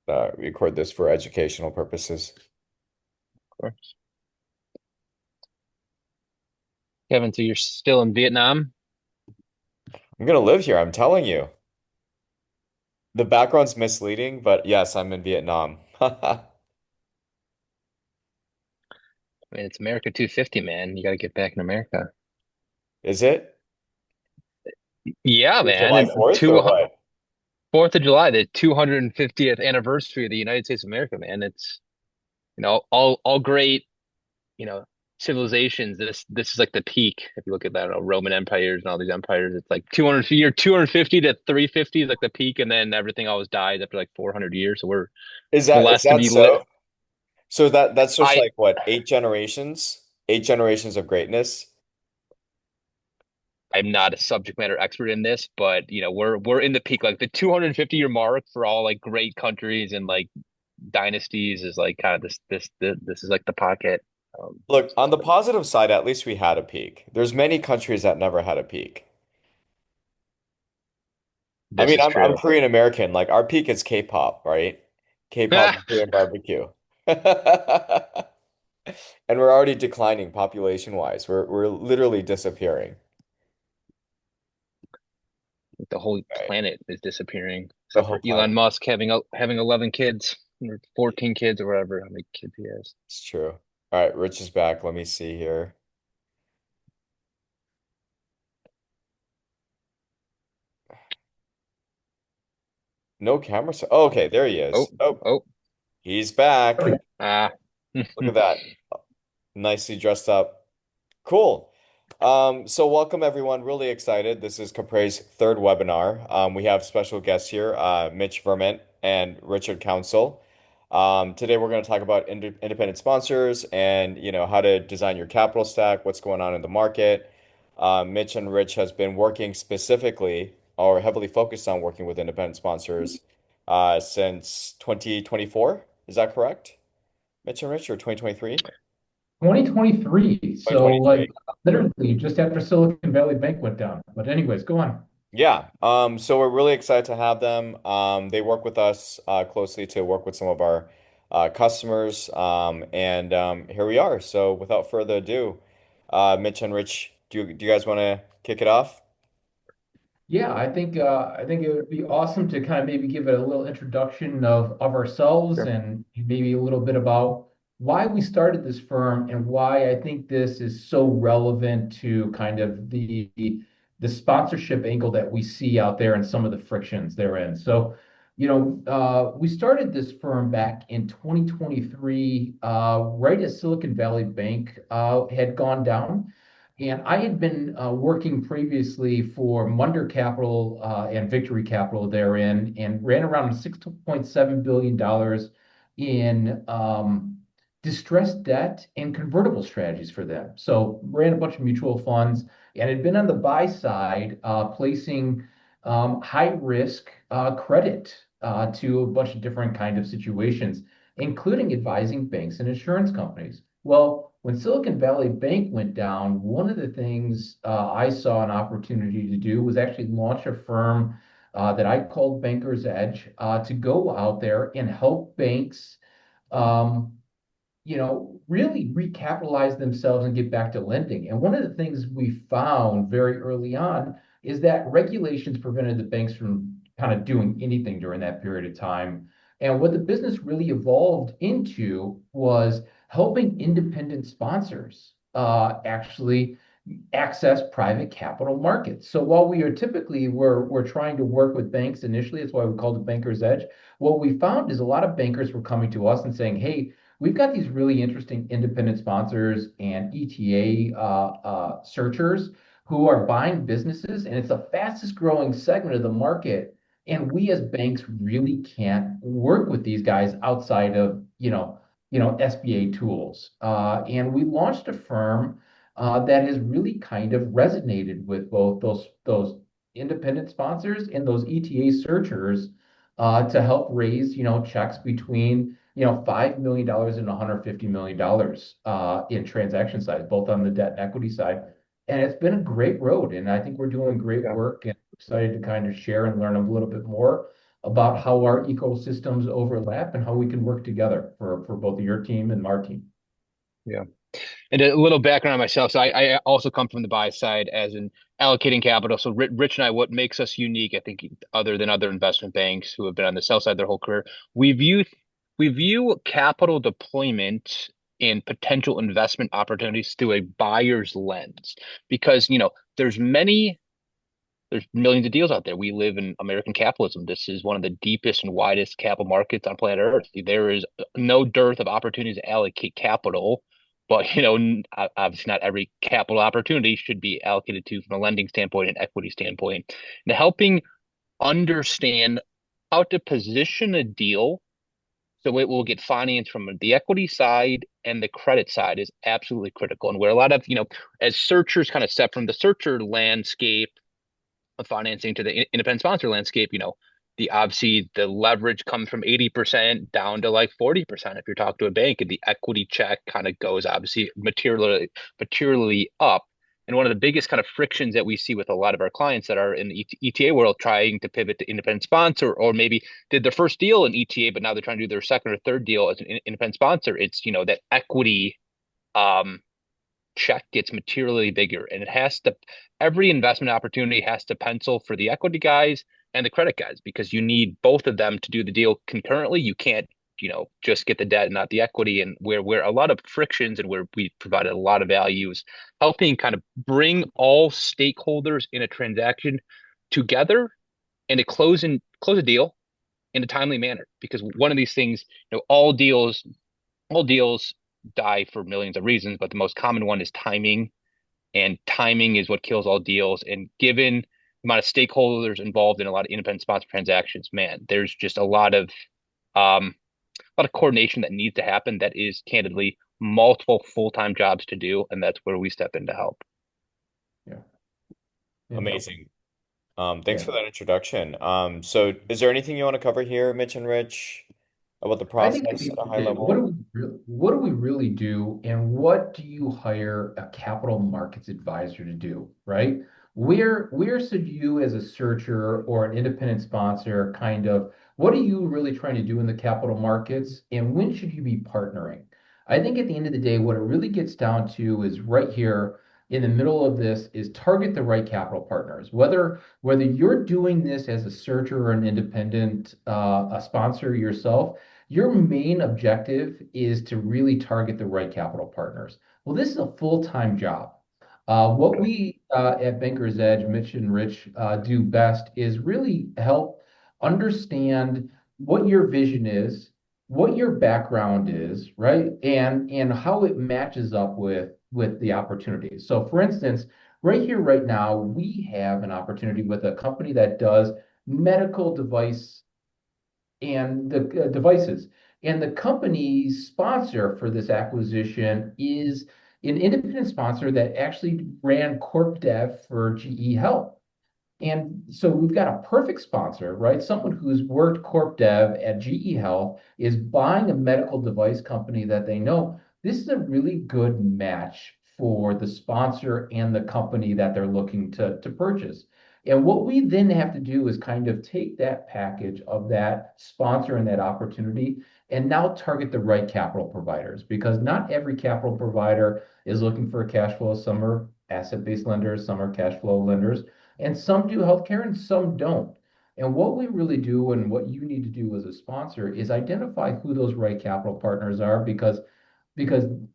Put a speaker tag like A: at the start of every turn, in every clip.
A: Record this for educational purposes.
B: Of course. Kevin, so you're still in Vietnam?
A: I'm gonna live here, I'm telling you. The background's misleading, but yes, I'm in Vietnam.
B: I mean, it's America 250, man. You got to get back in America.
A: Is it?
B: Yeah,
A: For
B: man.
A: July
B: And
A: 4th or what?
B: 4th of July, the 250th anniversary of the United States of America, man. It's, all great, you know, civilizations. This is like the peak. If you look at that, Roman empires and all these empires, it's like 200 year 250 to 350 is like the peak, and then everything always dies after like 400 years. So we're
A: Is
B: blessed to
A: that
B: be lit.
A: so? So that's just
B: I
A: like what, 8 generations? 8 generations of greatness?
B: I'm not a subject matter expert in this, but we're in the peak. Like the 250-year mark for all like great countries and like dynasties is like kind of this is like the pocket.
A: Look, on the
B: So
A: positive side, at least we had a peak. There's many countries that never had a peak. I
B: this
A: mean,
B: is
A: I'm
B: true.
A: Korean American. Like our peak is K-pop, right? K-pop and Korean barbecue. And we're already declining population-wise. We're literally disappearing.
B: The whole
A: Right.
B: planet is disappearing,
A: The
B: except
A: whole
B: for
A: planet.
B: Elon Musk having 11 kids or 14 kids or whatever how many kids he has.
A: It's true. All right, Rich is back. Let me see here. No camera. Oh, okay, there he
B: Oh,
A: is. Oh,
B: oh,
A: he's back.
B: ah.
A: Look at that. Nicely dressed up. Cool. So welcome everyone. Really excited. This is Capre's third webinar. We have special guests here, Mitch Vermet and Richard Consul. Today we're going to talk about independent sponsors and how to design your capital stack, what's going on in the market. Mitch and Rich has been working specifically or heavily focused on working with independent sponsors since 2024. Is that correct? Mitch and Rich, or 2023?
C: 2023. So like
A: 2023.
C: literally just after Silicon Valley Bank went down. But anyways, go on.
A: Yeah, so we're really excited to have them. They work with us closely to work with some of our customers, and here we are. So without further ado, Mitch and Rich, do you guys want to kick it off?
C: Yeah, I think it would be awesome to kind of maybe give it a little introduction of ourselves
B: Sure.
C: and maybe a little bit about why we started this firm and why I think this is so relevant to kind of the sponsorship angle that we see out there and some of the frictions therein. So, we started this firm back in 2023, right as Silicon Valley Bank had gone down. And I had been working previously for Munder Capital and Victory Capital therein and ran around $6.7 billion in distressed debt and convertible strategies for them. So ran a bunch of mutual funds and had been on the buy side, placing high risk credit to a bunch of different kind of situations, including advising banks and insurance companies. Well, when Silicon Valley Bank went down, one of the things I saw an opportunity to do was actually launch a firm that I called Banker's Edge to go out there and help banks, um, really recapitalize themselves and get back to lending. And one of the things we found very early on is that regulations prevented the banks from kind of doing anything during that period of time. And what the business really evolved into was helping independent sponsors actually access private capital markets. So while we are typically we're trying to work with banks initially, that's why we called it Banker's Edge. What we found is a lot of bankers were coming to us and saying, "Hey, we've got these really interesting independent sponsors and ETA searchers who are buying businesses, and it's the fastest growing segment of the market. And we as banks really can't work with these guys outside of SBA tools. And we launched a firm that has really kind of resonated with both those independent sponsors and those ETA searchers to help raise checks between $5 million and $150 million in transaction size, both on the debt and equity side. And it's been a great road, and I think we're doing great
B: Yeah.
C: work and excited to kind of share and learn a little bit more. about how our ecosystems overlap and how we can work together for both your team and our team.
B: Yeah. And a little background on myself. So I also come from the buy side as in allocating capital. So Rich and I, what makes us unique, I think, other than other investment banks who have been on the sell side their whole career, we view we view capital deployment and potential investment opportunities through a buyer's lens because, there's millions of deals out there. We live in American capitalism. This is one of the deepest and widest capital markets on planet Earth. There is no dearth of opportunities to allocate capital, but obviously not every capital opportunity should be allocated to from a lending standpoint and equity standpoint. And helping understand how to position a deal so it will get financed from the equity side and the credit side is absolutely critical. And where a lot of, as searchers kind of step from the searcher landscape of financing to the independent sponsor landscape, the obviously the leverage comes from 80% down to like 40% if you're talking to a bank, and the equity check kind of goes obviously materially up. And one of the biggest kind of frictions that we see with a lot of our clients that are in the ETA world trying to pivot to independent sponsor, or maybe did their first deal in ETA, but now they're trying to do their second or third deal as an independent sponsor. It's, that equity um, check gets materially bigger, and every investment opportunity has to pencil for the equity guys and the credit guys because you need both of them to do the deal concurrently. You can't just get the debt and not the equity. And where a lot of frictions and where we provided a lot of value is helping kind of bring all stakeholders in a transaction together and to close a deal in a timely manner, because one of these things, all deals die for millions of reasons, but the most common one is timing, and timing is what kills all deals. And given the amount of stakeholders involved in a lot of independent sponsor transactions, man, there's just a lot of coordination that needs to happen. That is candidly multiple full-time jobs to do, and that's where we step in to help.
C: Yeah. Yeah.
A: Amazing. Thanks
C: Yeah.
A: for that introduction. So is there anything you want to cover here, Mitch and Rich, about the
C: I think at the
A: process
C: end
A: at a
C: of
A: high
C: the day, what do
A: level?
C: we what do we really do, and what do you hire a capital markets advisor to do, right? Where should you, as a searcher or an independent sponsor, kind of what are you really trying to do in the capital markets, and when should you be partnering? I think at the end of the day, what it really gets down to is right here in the middle of this is target the right capital partners. Whether you're doing this as a searcher or an independent a sponsor yourself, your main objective is to really target the right capital partners. Well, this is a full-time job. What we at Banker's Edge, Mitch and Rich, do best is really help understand what your vision is, what your background is, right, and how it matches up with the opportunities. So, for instance, right here, right now, we have an opportunity with a company that does medical devices. And the company's sponsor for this acquisition is an independent sponsor that actually ran corp dev for GE Health. And so we've got a perfect sponsor, right? Someone who's worked corp dev at GE Health is buying a medical device company that they know. This is a really good match for the sponsor and the company that they're looking to purchase. And what we then have to do is kind of take that package of that sponsor and that opportunity and now target the right capital providers, because not every capital provider is looking for a cash flow. Some are asset-based lenders, some are cash flow lenders, and some do healthcare and some don't. And what we really do and what you need to do as a sponsor is identify who those right capital partners are, because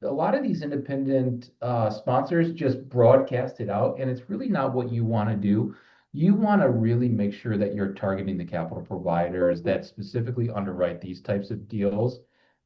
C: a lot of these independent sponsors just broadcast it out, and it's really not what you want to do. You want to really make sure that you're targeting the capital providers that specifically underwrite these types of deals,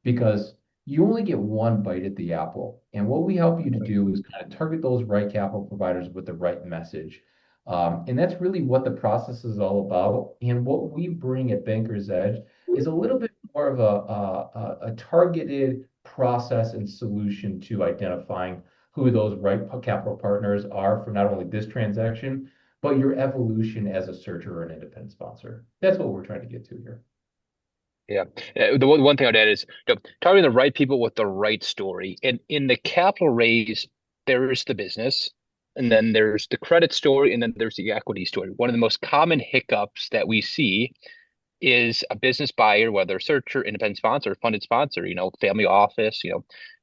C: because you only get one bite at the apple. And what we help you to do is kind of target those right capital providers with the right message. And that's really what the process is all about. And what we bring at Banker's Edge is a little bit more of a targeted process and solution to identifying who those right capital partners are for not only this transaction, but your evolution as a searcher or an independent sponsor. That's what we're trying to get to here.
B: Yeah. The one thing I'd add is, targeting the right people with the right story. And in the capital raise, there is the business, and then there's the credit story, and then there's the equity story. One of the most common hiccups that we see is a business buyer, whether searcher, independent sponsor, funded sponsor, family office,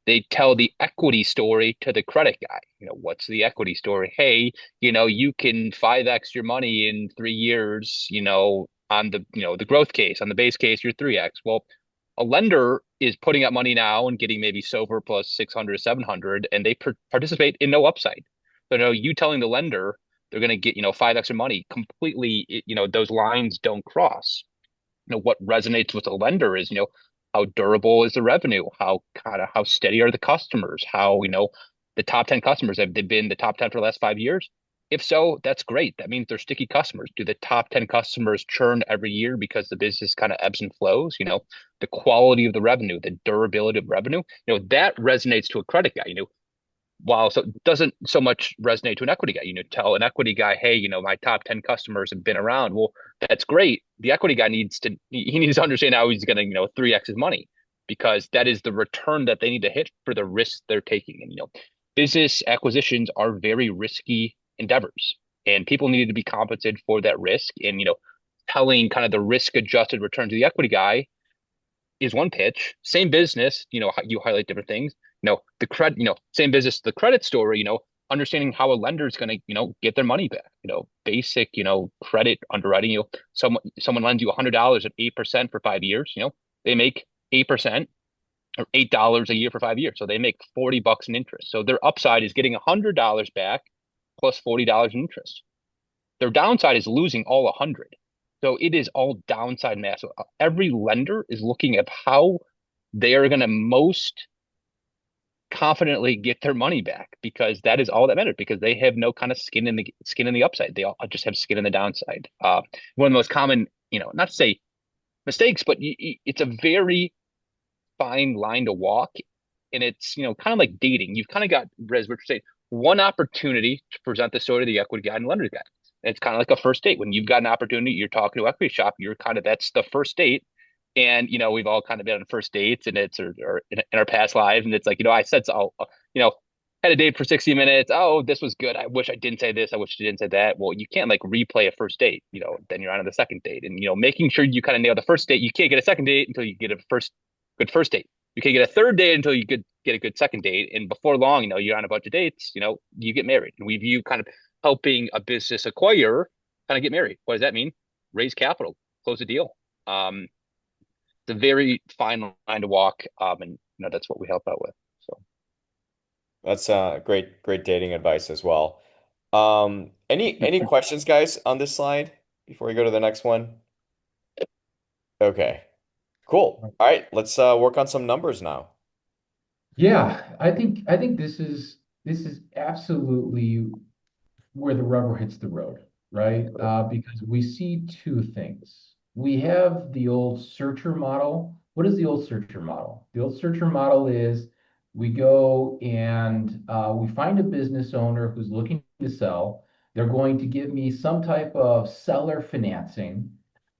B: they tell the equity story to the credit guy. What's the equity story? Hey, you can 5x your money in 3 years, on the growth case. On the base case, you're 3x. Well, a lender is putting up money now and getting maybe SOFR plus 600, 700, and they participate in no upside. So, you telling the lender they're going to get, 5x your money completely, those lines don't cross. What resonates with a lender is, how durable is the revenue? How steady are the customers? How, the top 10 customers, have they been the top 10 for the last 5 years? If so, that's great. That means they're sticky customers. Do the top 10 customers churn every year because the business kind of ebbs and flows? The quality of the revenue, the durability of revenue, that resonates to a credit guy. So it doesn't so much resonate to an equity guy. Tell an equity guy, hey, my top 10 customers have been around. Well, that's great. The equity guy needs to understand how he's going to, 3x his money, because that is the return that they need to hit for the risk they're taking. And, business acquisitions are very risky endeavors, and people need to be compensated for that risk. And, telling kind of the risk adjusted return to the equity guy is one pitch. Same business, you highlight different things. The credit, same business, the credit story, understanding how a lender is going to, get their money back. Basic, credit underwriting. Someone lends you $100 at 8% for 5 years. They make 8% or $8 a year for 5 years. So they make $40 in interest. So their upside is getting $100 back plus $40 in interest. Their downside is losing all 100. So it is all downside math. So every lender is looking at how they are going to most confidently get their money back, because that is all that matters, because they have no kind of skin in the upside. They all just have skin in the downside. One of the most common, not to say mistakes, but it's a very fine line to walk. And it's, kind of like dating. You've kind of got, as Richard said, one opportunity to present the story to the equity guy and lender guy. It's kind of like a first date. When you've got an opportunity, you're talking to an equity shop, that's the first date. And, we've all kind of been on first dates, and it's, or in our past lives. And it's like, I said, so, had a date for 60 minutes. Oh, this was good. I wish I didn't say this. I wish I didn't say that. Well, you can't like replay a first date, then you're on to the second date. And, making sure you kind of nail the first date. You can't get a second date until you get a good first date. You can't get a third date until you get a good second date. And before long, you're on a bunch of dates, you get married. And we view kind of helping a business acquire kind of get married. What does that mean? Raise capital, close a deal. It's a very fine line to walk. And that's what we help out with. So
A: That's great dating advice as well. Any questions, guys, on this slide before we go to the next one? Okay, cool. All right, let's work on some numbers now.
C: Yeah, I think this is absolutely where the rubber hits the road, right? Because we see two things. We have the old searcher model. What is the old searcher model? The old searcher model is we go and we find a business owner who's looking to sell. They're going to give me some type of seller financing,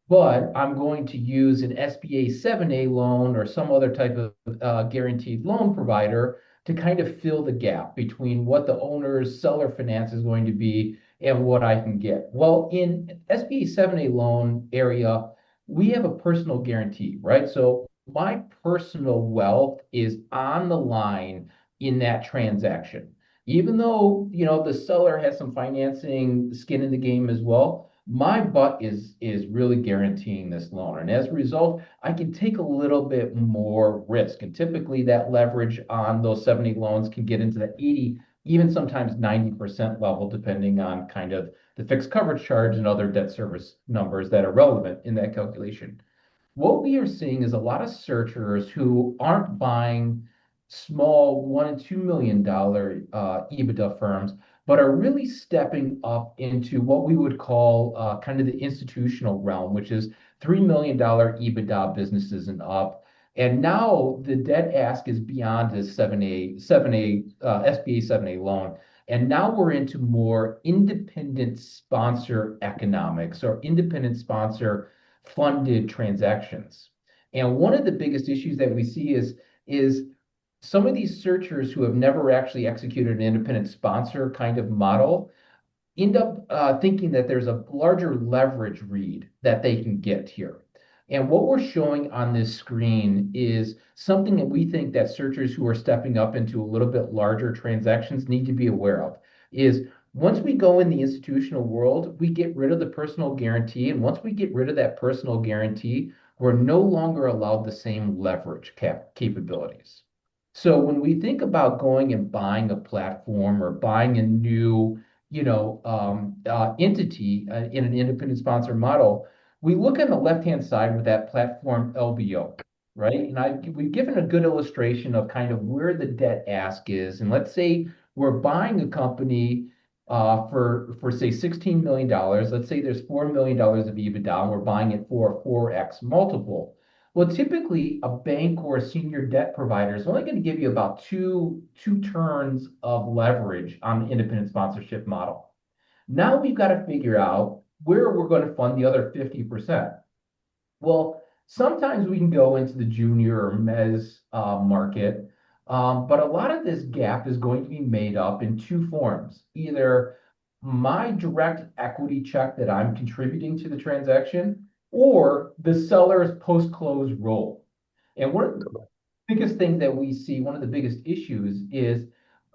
C: but I'm going to use an SBA 7A loan or some other type of guaranteed loan provider to kind of fill the gap between what the owner's seller finance is going to be and what I can get. Well, in SBA 7A loan area, we have a personal guarantee, right? So my personal wealth is on the line in that transaction. Even though, the seller has some financing skin in the game as well, my butt is really guaranteeing this loan. And as a result, I can take a little bit more risk. And typically that leverage on those 70 loans can get into the 80, even sometimes 90% level, depending on kind of the fixed coverage charge and other debt service numbers that are relevant in that calculation. What we are seeing is a lot of searchers who aren't buying small $1 and $2 million EBITDA firms, but are really stepping up into what we would call kind of the institutional realm, which is $3 million EBITDA businesses and up. And now the debt ask is beyond a 7A, SBA 7A loan. And now we're into more independent sponsor economics or independent sponsor funded transactions. And one of the biggest issues that we see is some of these searchers who have never actually executed an independent sponsor kind of model end up thinking that there's a larger leverage read that they can get here. And what we're showing on this screen is something that we think that searchers who are stepping up into a little bit larger transactions need to be aware of is once we go in the institutional world, we get rid of the personal guarantee. And once we get rid of that personal guarantee, we're no longer allowed the same leverage capabilities. So when we think about going and buying a platform or buying a new, entity in an independent sponsor model, we look on the left-hand side with that platform LBO, right? And we've given a good illustration of kind of where the debt ask is. And let's say we're buying a company for say $16 million. Let's say there's $4 million of EBITDA, and we're buying it for a 4x multiple. Well, typically a bank or a senior debt provider is only going to give you about two turns of leverage on the independent sponsorship model. Now we've got to figure out where we're going to fund the other 50%. Well, sometimes we can go into the junior or mezz market, but a lot of this gap is going to be made up in two forms. Either my direct equity check that I'm contributing to the transaction or the seller's post-close role. And one of the biggest things that we see, one of the biggest issues is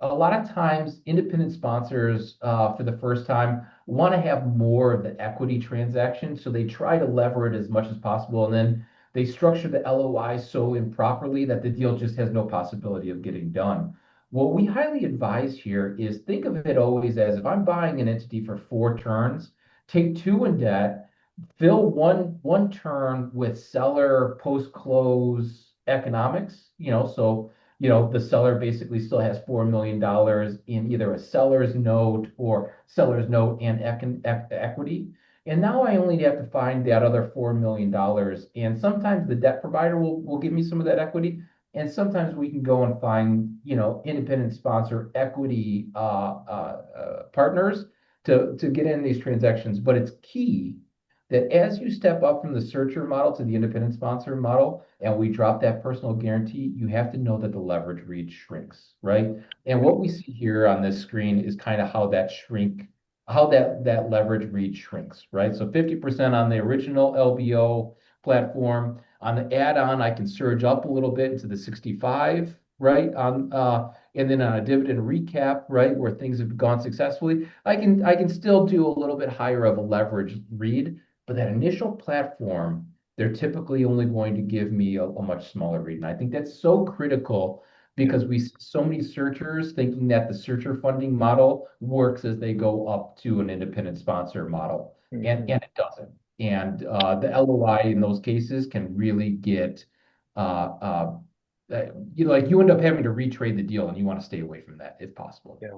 C: a lot of times independent sponsors for the first time want to have more of the equity transaction. So they try to lever it as much as possible. And then they structure the LOI so improperly that the deal just has no possibility of getting done. What we highly advise here is think of it always as if I'm buying an entity for 4 turns, take 2 in debt, fill one turn with seller post-close economics, so the seller basically still has $4 million in either a seller's note or seller's note and equity. And now I only have to find that other $4 million. And sometimes the debt provider will give me some of that equity. And sometimes we can go and find, independent sponsor equity partners to get in these transactions. But it's key that as you step up from the searcher model to the independent sponsor model, and we drop that personal guarantee, you have to know that the leverage read shrinks, right? And what we see here on this screen is kind of how that leverage read shrinks, right? So 50% on the original LBO platform. On the add-on, I can surge up a little bit into the 65, right? And then on a dividend recap, right, where things have gone successfully, I can still do a little bit higher of a leverage read, but that initial platform, they're typically only going to give me a much smaller read. And I think that's so critical because we see so many searchers thinking that the searcher funding model works as they go up to an independent sponsor model, and it doesn't. And the LOI in those cases can really get, you end up having to retrade the deal, and you want to stay away from that if possible.
B: Yeah.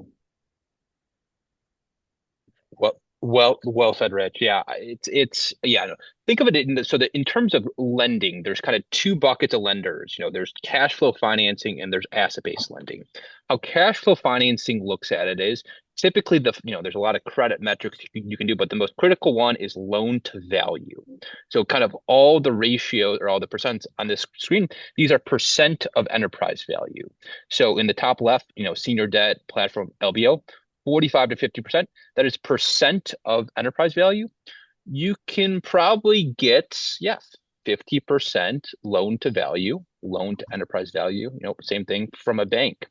B: Well said, Rich. Yeah, it's yeah. No. Think of it so that in terms of lending, there's kind of two buckets of lenders. There's cash flow financing and there's asset-based lending. How cash flow financing looks at it is typically there's a lot of credit metrics you can do, but the most critical one is loan to value. So kind of all the ratios or all the percents on this screen, these are percent of enterprise value. So in the top left, senior debt platform LBO. 45 to 50%, that is percent of enterprise value. You can probably get, yes, 50% loan to value, loan to enterprise value, same thing from a bank.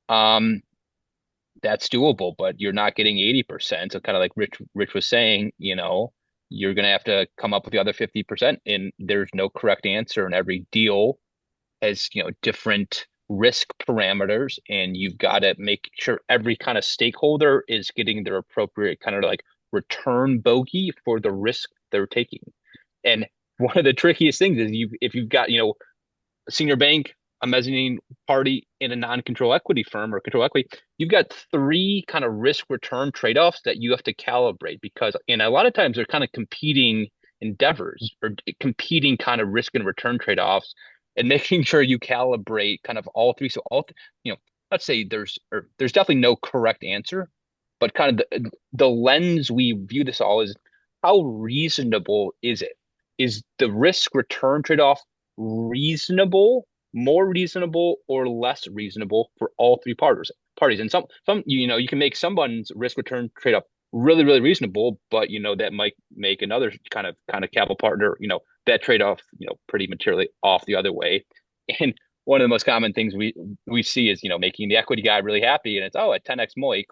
B: That's doable, but you're not getting 80%. So kind of like Rich was saying, you're going to have to come up with the other 50%, and there's no correct answer, and every deal has, different risk parameters, and you've got to make sure every kind of stakeholder is getting their appropriate kind of like return bogey for the risk they're taking. And one of the trickiest things is if you've got, a senior bank, a mezzanine party, in a non-control equity firm or control equity, you've got 3 kind of risk return trade-offs that you have to calibrate and a lot of times they're kind of competing endeavors or competing kind of risk and return trade-offs, and making sure you calibrate kind of all 3. So let's say there's definitely no correct answer, but kind of the lens we view this all is how reasonable is it? Is the risk return trade-off reasonable, more reasonable, or less reasonable for all 3 parties? And some you can make someone's risk return trade-off really, really reasonable, but that might make another kind of capital partner, that trade-off, pretty materially off the other way. And one of the most common things we see is, making the equity guy really happy, and it's at 10x MOIC.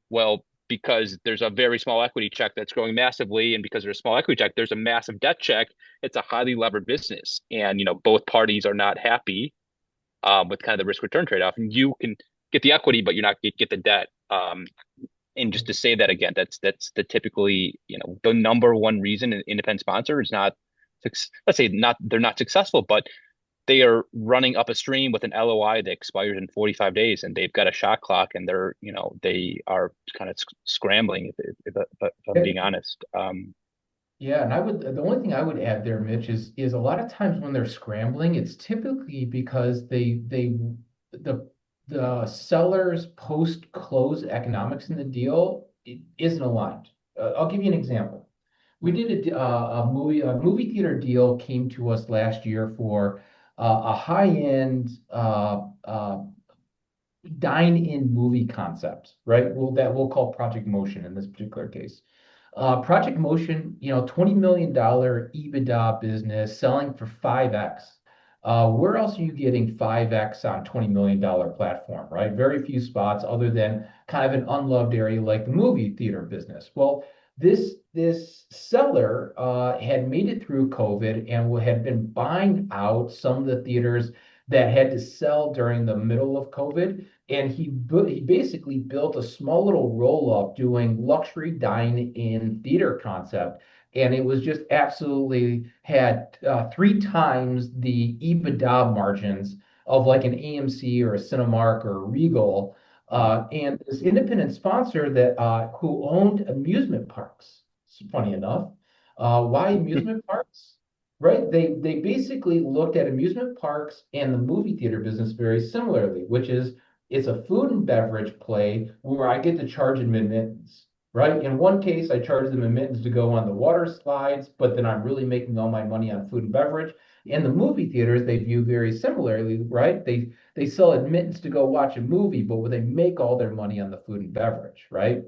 B: Well, because there's a very small equity check that's growing massively, and because there's a small equity check, there's a massive debt check. It's a highly levered business, and both parties are not happy with kind of the risk return trade-off. And you can get the equity, but you're not get the debt. And just to say that again, that's the typically, the number one reason an independent sponsor is not, let's say not they're not successful, but they are running up a stream with an LOI that expires in 45 days, and they've got a shot clock, and they are kind of scrambling, if I'm being honest.
C: Yeah, and the only thing I would add there, Mitch, is a lot of times when they're scrambling, it's typically because the the seller's post-close economics in the deal isn't aligned. I'll give you an example. We did a movie theater deal came to us last year for a high-end dine-in movie concept, right? That we'll call Project Motion in this particular case. Project Motion, $20 million EBITDA business selling for 5x. Where else are you getting 5x on $20 million platform, right? Very few spots other than kind of an unloved area like the movie theater business. Well, this seller had made it through COVID and had been buying out some of the theaters that had to sell during the middle of COVID. And he basically built a small little roll up doing luxury dine-in theater concept. And it was just absolutely had 3 times the EBITDA margins of like an AMC or a Cinemark or a Regal. And this independent sponsor that who owned amusement parks, funny enough. Why amusement parks? Right? They basically looked at amusement parks and the movie theater business very similarly, which is it's a food and beverage play where I get to charge them admittance. Right? In one case, I charge them admittance to go on the water slides, but then I'm really making all my money on food and beverage. In the movie theaters, they view very similarly, right? They sell admittance to go watch a movie, but they make all their money on the food and beverage, right?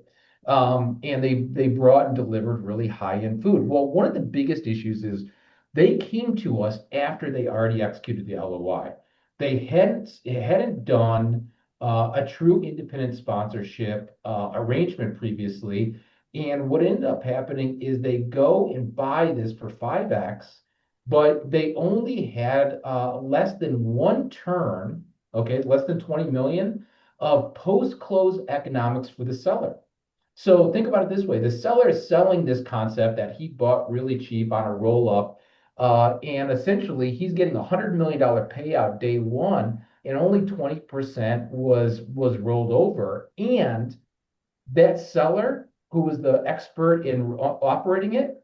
C: And they brought and delivered really high-end food. Well, one of the biggest issues is they came to us after they already executed the LOI. They hadn't done a true independent sponsorship arrangement previously. And what ended up happening is they go and buy this for 5x, but they only had less than one turn, okay, less than 20 million of post-close economics for the seller. So think about it this way. The seller is selling this concept that he bought really cheap on a roll up. And essentially he's getting $100 million payout day one, and only 20% was rolled over. And that seller, who was the expert in operating it,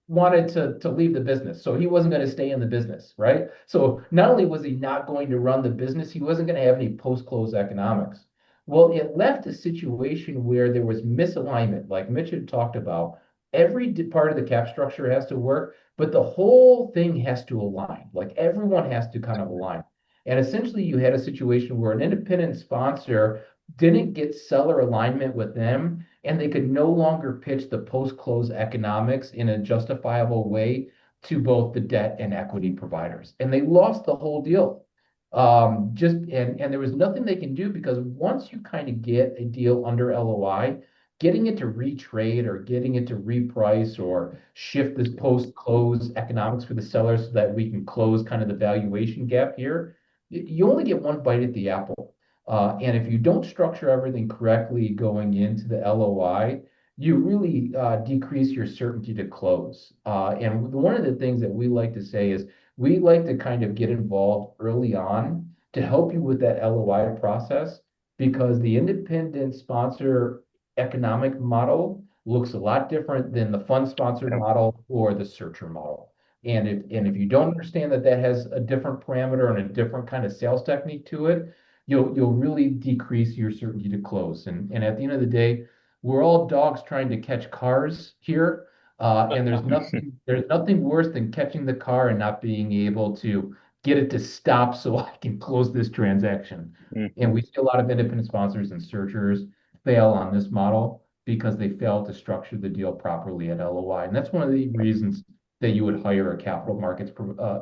C: wanted to leave the business. So he wasn't going to stay in the business, right? So not only was he not going to run the business, he wasn't going to have any post-close economics. Well, it left a situation where there was misalignment, like Mitch had talked about. Every part of the cap structure has to work, but the whole thing has to align. Like everyone has to kind of align. And essentially, you had a situation where an independent sponsor didn't get seller alignment with them, and they could no longer pitch the post-close economics in a justifiable way to both the debt and equity providers. And they lost the whole deal. And there was nothing they can do because once you kind of get a deal under LOI, getting it to retrade or getting it to reprice or shift this post-close economics for the sellers so that we can close kind of the valuation gap here, you only get one bite at the apple. And if you don't structure everything correctly going into the LOI, you really decrease your certainty to close. And one of the things that we like to say is we like to kind of get involved early on to help you with that LOI process because the independent sponsor economic model looks a lot different than the fund sponsored model or the searcher model. And if you don't understand that that has a different parameter and a different kind of sales technique to it, you'll really decrease your certainty to close. And at the end of the day, we're all dogs trying to catch cars here. And there's nothing worse than catching the car and not being able to get it to stop so I can close this transaction. And
B: Mhm.
C: we see a lot of independent sponsors and searchers fail on this model. because they failed to structure the deal properly at LOI. And that's one of the reasons that you would hire a capital markets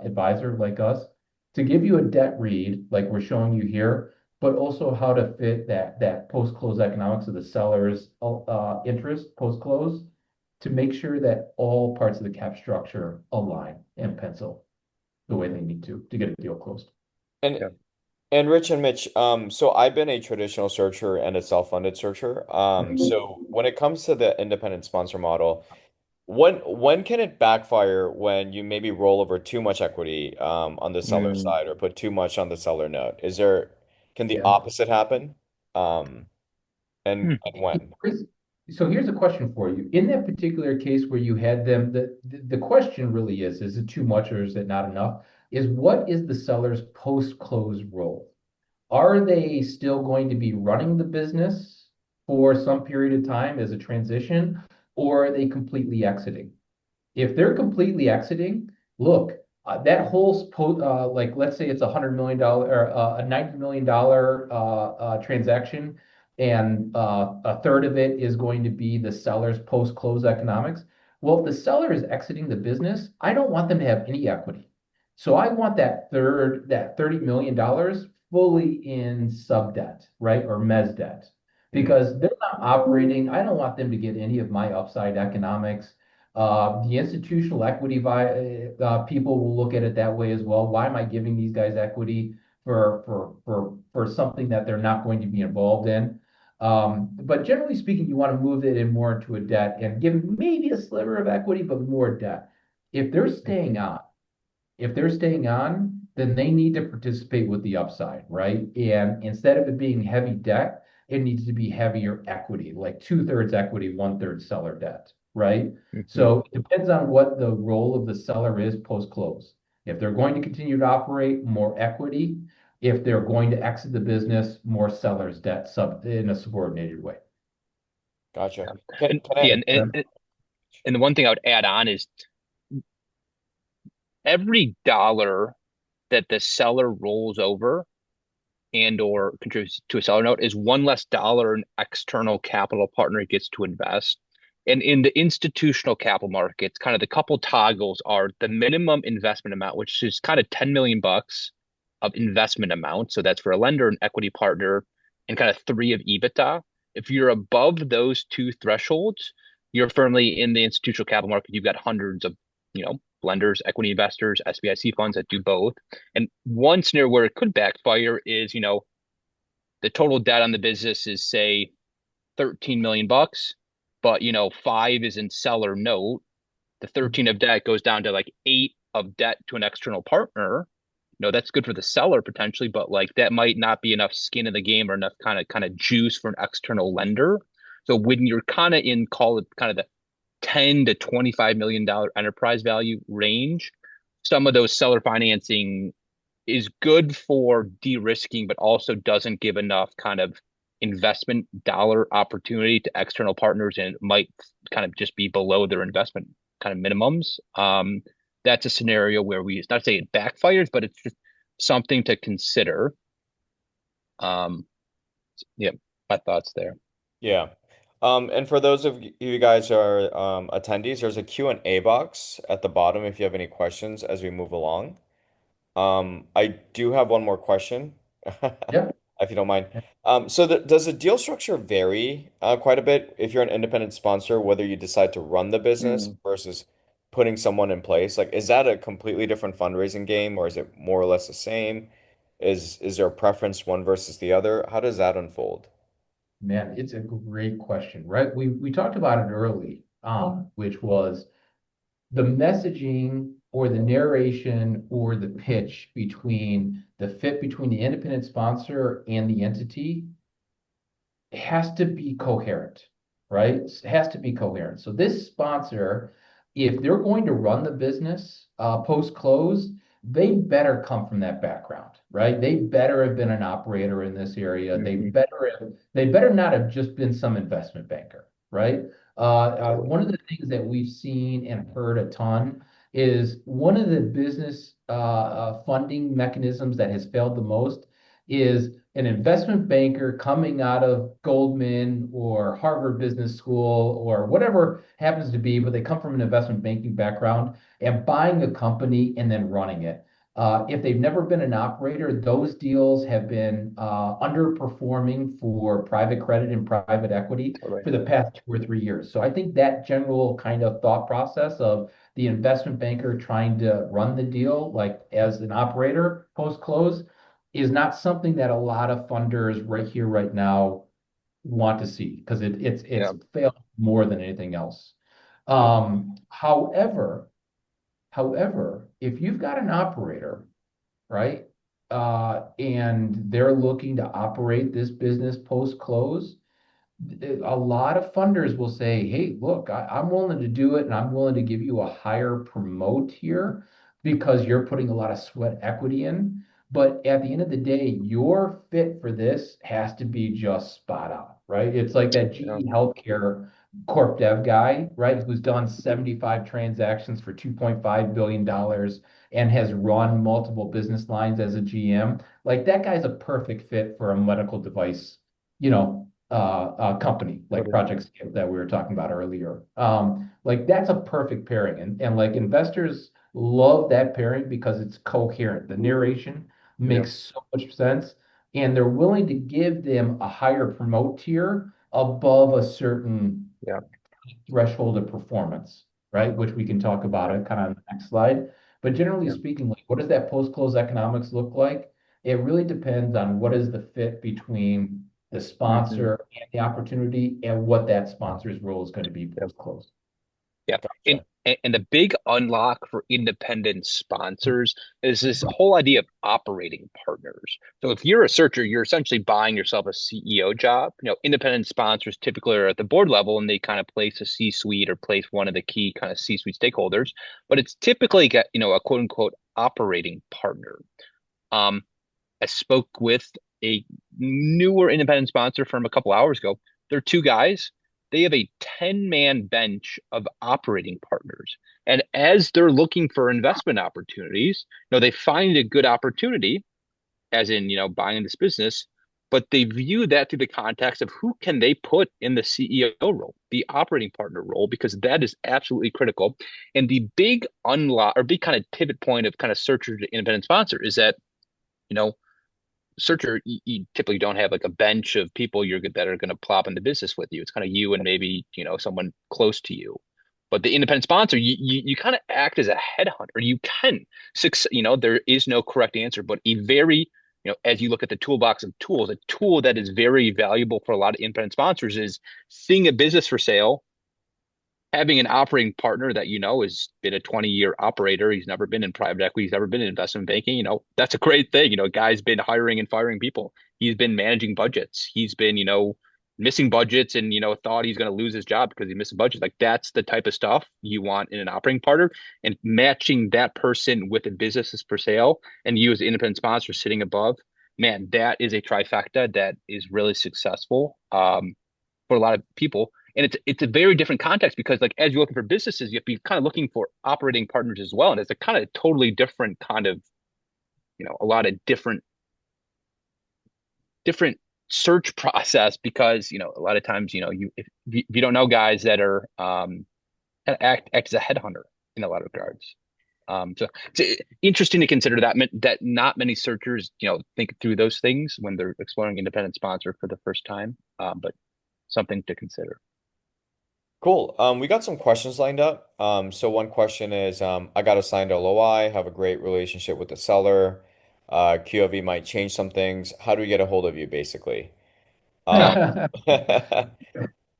C: advisor like us to give you a debt read, like we're showing you here, but also how to fit that post-close economics of the seller's interest post-close to make sure that all parts of the cap structure align and pencil the way they need to get a deal closed.
A: And
B: Yeah.
A: and Rich and Mitch, so I've been a traditional searcher and a self-funded searcher. So when it comes to the independent sponsor model, when can it backfire when you maybe roll over too much equity on the seller
B: Mm,
A: side or put too much on the seller note? Can the
C: Yeah.
A: opposite happen? Um,
B: hmm.
A: and when?
C: So here's a question for you. In that particular case where you had them, the question really is it too much or is it not enough? Is what is the seller's post-close role? Are they still going to be running the business for some period of time as a transition, or are they completely exiting? If they're completely exiting, look, that whole like let's say it's $100 million or a $90 million transaction, and a third of it is going to be the seller's post-close economics. Well, if the seller is exiting the business, I don't want them to have any equity. So I want that $30 million fully in sub debt, right? Or mezz debt.
A: Mhm.
C: Because they're not operating, I don't want them to get any of my upside economics. The institutional equity people will look at it that way as well. Why am I giving these guys equity for something that they're not going to be involved in? But generally speaking, you want to move it in more into a debt and give maybe a sliver of equity, but more debt. If they're staying on, if they're staying on, then they need to participate with the upside, right? And instead of it being heavy debt, it needs to be heavier equity, like two-thirds equity, one-third seller debt, right?
B: Hmm.
C: So it depends on what the role of the seller is post-close. If they're going to continue to operate, more equity. If they're going to exit the business, more seller's debt sub in a subordinated way.
A: Gotcha.
B: Yeah.
A: Can
B: And
A: can
B: yeah,
A: I?
B: and the one thing I would add on is every dollar that the seller rolls over and or contributes to a seller note is one less dollar an external capital partner gets to invest. And in the institutional capital markets, kind of the couple toggles are the minimum investment amount, which is kind of 10 million bucks of investment amount. So that's for a lender, an equity partner, and kind of three of EBITDA. If you're above those two thresholds, you're firmly in the institutional capital market. You've got hundreds of, lenders, equity investors, SBIC funds that do both. And one scenario where it could backfire is, the total debt on the business is say 13 million bucks, but five is in seller note. The 13 of debt goes down to like eight of debt to an external partner. That's good for the seller potentially, but like that might not be enough skin in the game or enough kind of juice for an external lender. So when you're kind of in call it kind of the 10 to 25 million dollar enterprise value range, some of those seller financing is good for de-risking, but also doesn't give enough kind of investment dollar opportunity to external partners and might kind of just be below their investment kind of minimums. That's a scenario where it's not to say it backfires, but it's just something to consider. Um, yeah, my thoughts there.
A: Yeah. And for those of you guys who are attendees, there's a Q&A box at the bottom if you have any questions as we move along. I do have one more question,
C: Yeah.
A: if you don't mind. Does the deal structure vary quite a bit if you're an independent sponsor, whether you decide to run the business
B: Mm.
A: versus putting someone in place? Like, is that a completely different fundraising game, or is it more or less the same? Is there a preference one versus the other? How does that unfold?
C: Man, it's a great question, right? We talked about it early, which was the messaging or the narration or the pitch between the fit between the independent sponsor and the entity has to be coherent, right? It has to be coherent. So this sponsor, if they're going to run the business post close, they better come from that background, right? They better have been an operator in this area.
B: Hmm.
C: They better not have just been some investment banker, right?
A: Totally.
C: One of the things that we've seen and heard a ton is one of the business funding mechanisms that has failed the most is an investment banker coming out of Goldman or Harvard Business School or whatever happens to be, but they come from an investment banking background and buying a company and then running it. If they've never been an operator, those deals have been underperforming for private credit and private equity
B: Totally.
C: for the past 2 or 3 years. So I think that general kind of thought process of the investment banker trying to run the deal, like as an operator post close, is not something that a lot of funders right here, right now want to see because it's
B: Yeah.
C: failed more than anything else.
A: Yep.
C: However, if you've got an operator, right, and they're looking to operate this business post close, a lot of funders will say, hey, look, I'm willing to do it and I'm willing to give you a higher promote here because you're putting a lot of sweat equity in. But at the end of the day, your fit for this has to be just spot on, right? It's like that
B: Yeah.
C: GE Healthcare corp dev guy, right, who's done 75 transactions for $2.5 billion and has run multiple business lines as a GM. Like that guy's a perfect fit for a medical device, company like
B: Totally.
C: Project Scale that we were talking about earlier. Like that's a perfect pairing, and like investors love that pairing because it's coherent. The narration
B: Yeah.
C: makes so much sense, and they're willing to give them a higher promote tier above a certain
B: Yeah.
C: threshold of performance, right? Which we can talk about
B: Yeah.
C: it kind of on the next slide. But generally
B: Yeah.
C: speaking, like what does that post-close economics look like? It really depends on what is the fit between the
B: Hmm.
C: sponsor and the opportunity and what that sponsor's role is going to be
B: Yeah.
C: post-close.
B: Yeah. And
A: Gotcha.
B: and the big unlock for independent sponsors is this whole idea of operating partners. So if you're a searcher, you're essentially buying yourself a CEO job. Independent sponsors typically are at the board level and they kind of place a C-suite or place one of the key kind of C-suite stakeholders, but it's typically got, a quote unquote operating partner. Um, I spoke with a newer independent sponsor from a couple hours ago. They're two guys. They have a 10-man bench of operating partners. And as they're looking for investment opportunities, they find a good opportunity, as in, buying this business, but they view that through the context of who can they put in the CEO role, the operating partner role, because that is absolutely critical. And the big unlock or big kind of pivot point of kind of searcher to independent sponsor is that, you know, searcher, you typically don't have like a bench of people that are going to plop into business with you. It's kind of you and maybe someone close to you. But the independent sponsor, you kind of act as a headhunter. You can, there is no correct answer, but a very as you look at the toolbox of tools, a tool that is very valuable for a lot of independent sponsors is seeing a business for sale, having an operating partner that has been a 20-year operator. He's never been in private equity. He's never been in investment banking. That's a great thing. Guy's been hiring and firing people. He's been managing budgets. He's been, missing budgets and, thought he's going to lose his job because he missed a budget. Like that's the type of stuff you want in an operating partner, and matching that person with a business is for sale and you as an independent sponsor sitting above, man, that is a trifecta that is really successful. For a lot of people. And it's a very different context because like as you're looking for businesses, you have to be kind of looking for operating partners as well. And it's a kind of totally different kind of, a lot of different search process because, a lot of times, if you don't know guys that are act as a headhunter in a lot of regards. So it's interesting to consider that not many searchers, think through those things when they're exploring independent sponsor for the first time. But something to consider.
A: Cool. We got some questions lined up. So one question is, I got a signed LOI, have a great relationship with the seller. QOV might change some things. How do we get a hold of you, basically? Um,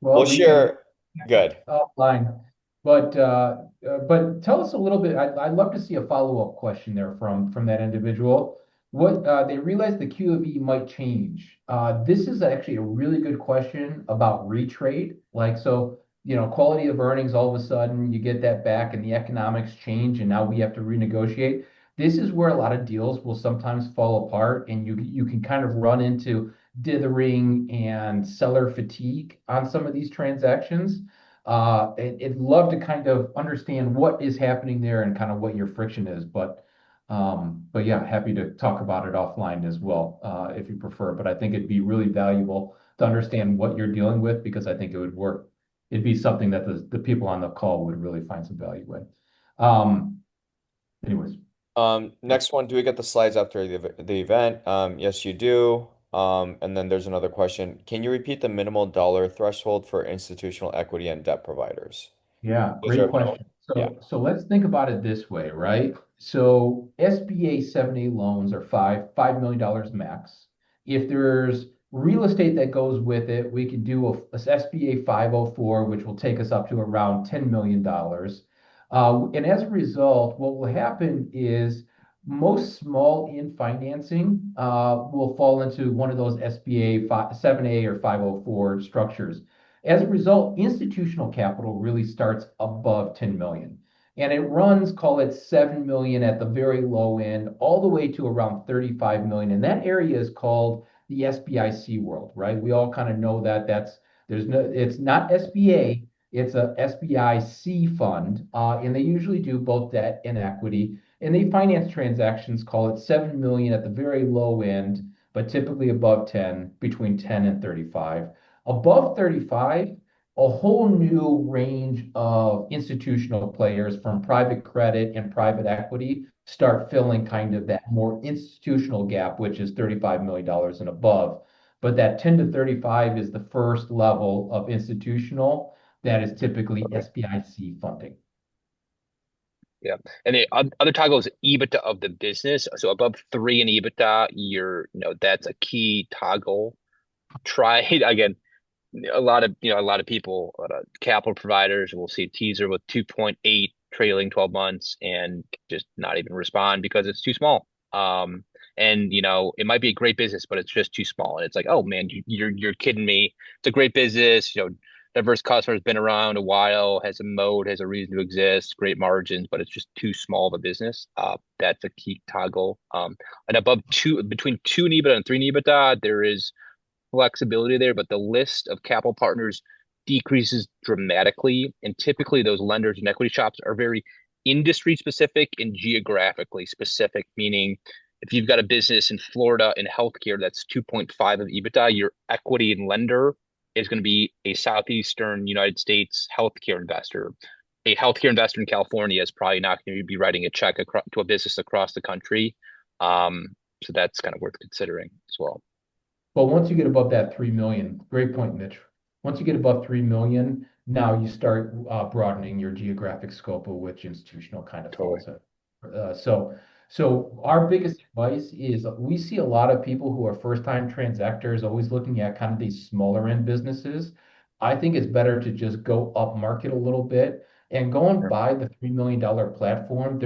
C: Well,
A: we'll
C: we can
A: share. Good.
C: offline. But tell us a little bit. I'd love to see a follow-up question there from that individual. What they realize the Q of E might change. This is actually a really good question about retrade. Like so, quality of earnings. All of a sudden, you get that back, and the economics change, and now we have to renegotiate. This is where a lot of deals will sometimes fall apart, and you can kind of run into dithering and seller fatigue on some of these transactions. I'd love to kind of understand what is happening there and kind of what your friction is. But But yeah, happy to talk about it offline as well, if you prefer. But I think it'd be really valuable to understand what you're dealing with because I think it would work. It'd be something that the people on the call would really find some value in. Um, anyways,
A: Next one, do we get the slides after the event? Yes, you do. And then there's another question. Can you repeat the minimal dollar threshold for institutional equity and debt providers?
C: yeah,
A: Is there
C: great
A: a minimum?
C: question.
A: Yeah.
C: So let's think about it this way, right? So SBA 7A loans are $5 million max. If there's real estate that goes with it, we could do a SBA 504, which will take us up to around $10 million. And as a result, what will happen is most small in financing will fall into one of those SBA 7A or 504 structures. As a result, institutional capital really starts above 10 million. And it runs, call it 7 million at the very low end, all the way to around 35 million. And that area is called the SBIC world, right? We all kind of know that it's not SBA, it's a SBIC fund. And they usually do both debt and equity. And they finance transactions, call it 7 million at the very low end, but typically above 10, between 10 and 35. Above 35, a whole new range of institutional players from private credit and private equity start filling kind of that more institutional gap, which is $35 million and above. But that 10 to 35 is the first level of institutional that is typically
A: Okay.
C: SBIC funding.
B: Yeah. And the other toggle is EBITDA of the business. So above three in EBITDA, that's a key toggle. Try again, a lot of people, a lot of capital providers will see a teaser with 2.8 trailing 12 months and just not even respond because it's too small. And it might be a great business, but it's just too small. And it's like, oh man, you're kidding me. It's a great business, diverse customers, been around a while, has a mode, has a reason to exist, great margins, but it's just too small of a business. That's a key toggle. And between two in EBITDA and three in EBITDA, there is flexibility there, but the list of capital partners decreases dramatically. And typically, those lenders and equity shops are very industry specific and geographically specific, meaning if you've got a business in Florida in healthcare that's 2.5 of EBITDA, your equity and lender is going to be a Southeastern United States healthcare investor. A healthcare investor in California is probably not going to be writing a check to a business across the country. So that's kind of worth considering as well.
C: But once you get above that 3 million, great point, Mitch. Once you get above 3 million, now you start broadening your geographic scope of which institutional kind of
B: Totally.
C: falls in. So our biggest advice is we see a lot of people who are first-time transactors always looking at kind of these smaller end businesses. I think it's better to just go up market a little bit and go and
B: Yeah.
C: buy the $3 million platform.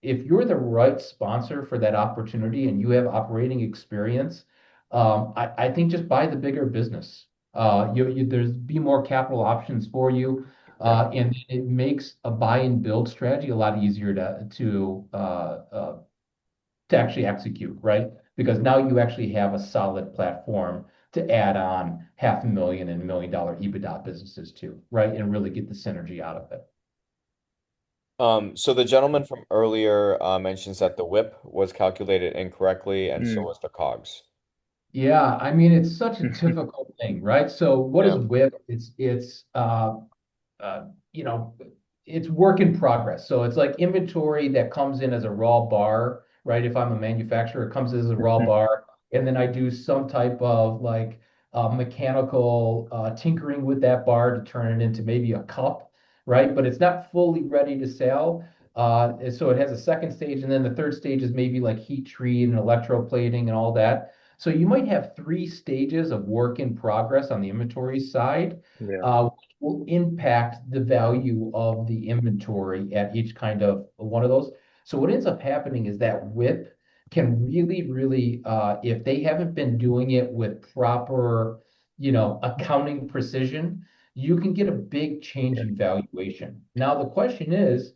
C: If you're the right sponsor for that opportunity and you have operating experience, I think just buy the bigger business. There's be more capital options for you,
B: Yeah.
C: and it makes a buy and build strategy a lot easier to actually execute, right? Because now you actually have a solid platform to add on $500,000 and $1 million EBITDA businesses too, right? And really get the synergy out of it.
A: So the gentleman from earlier mentions that the whip was calculated incorrectly, and so
B: Mm.
A: was the COGS.
C: Yeah, I mean it's such a difficult thing, right? So what is
B: Yeah.
C: WIP? Uh, you know, it's work in progress. So it's like inventory that comes in as a raw bar, right? If I'm a manufacturer, it comes as a raw
B: Mhm.
C: bar, and then I do some type of like mechanical tinkering with that bar to turn it into maybe a cup, right? But it's not fully ready to sell. And so it has a second stage, and then the third stage is maybe like heat treat and electroplating and all that. So you might have three stages of work in progress on the inventory side.
B: Yeah.
C: Will impact the value of the inventory at each kind of one of those. So what ends up happening is that WIP can really, if they haven't been doing it with proper, accounting precision, you can get a big change
B: Yeah.
C: in valuation. Now, the question is,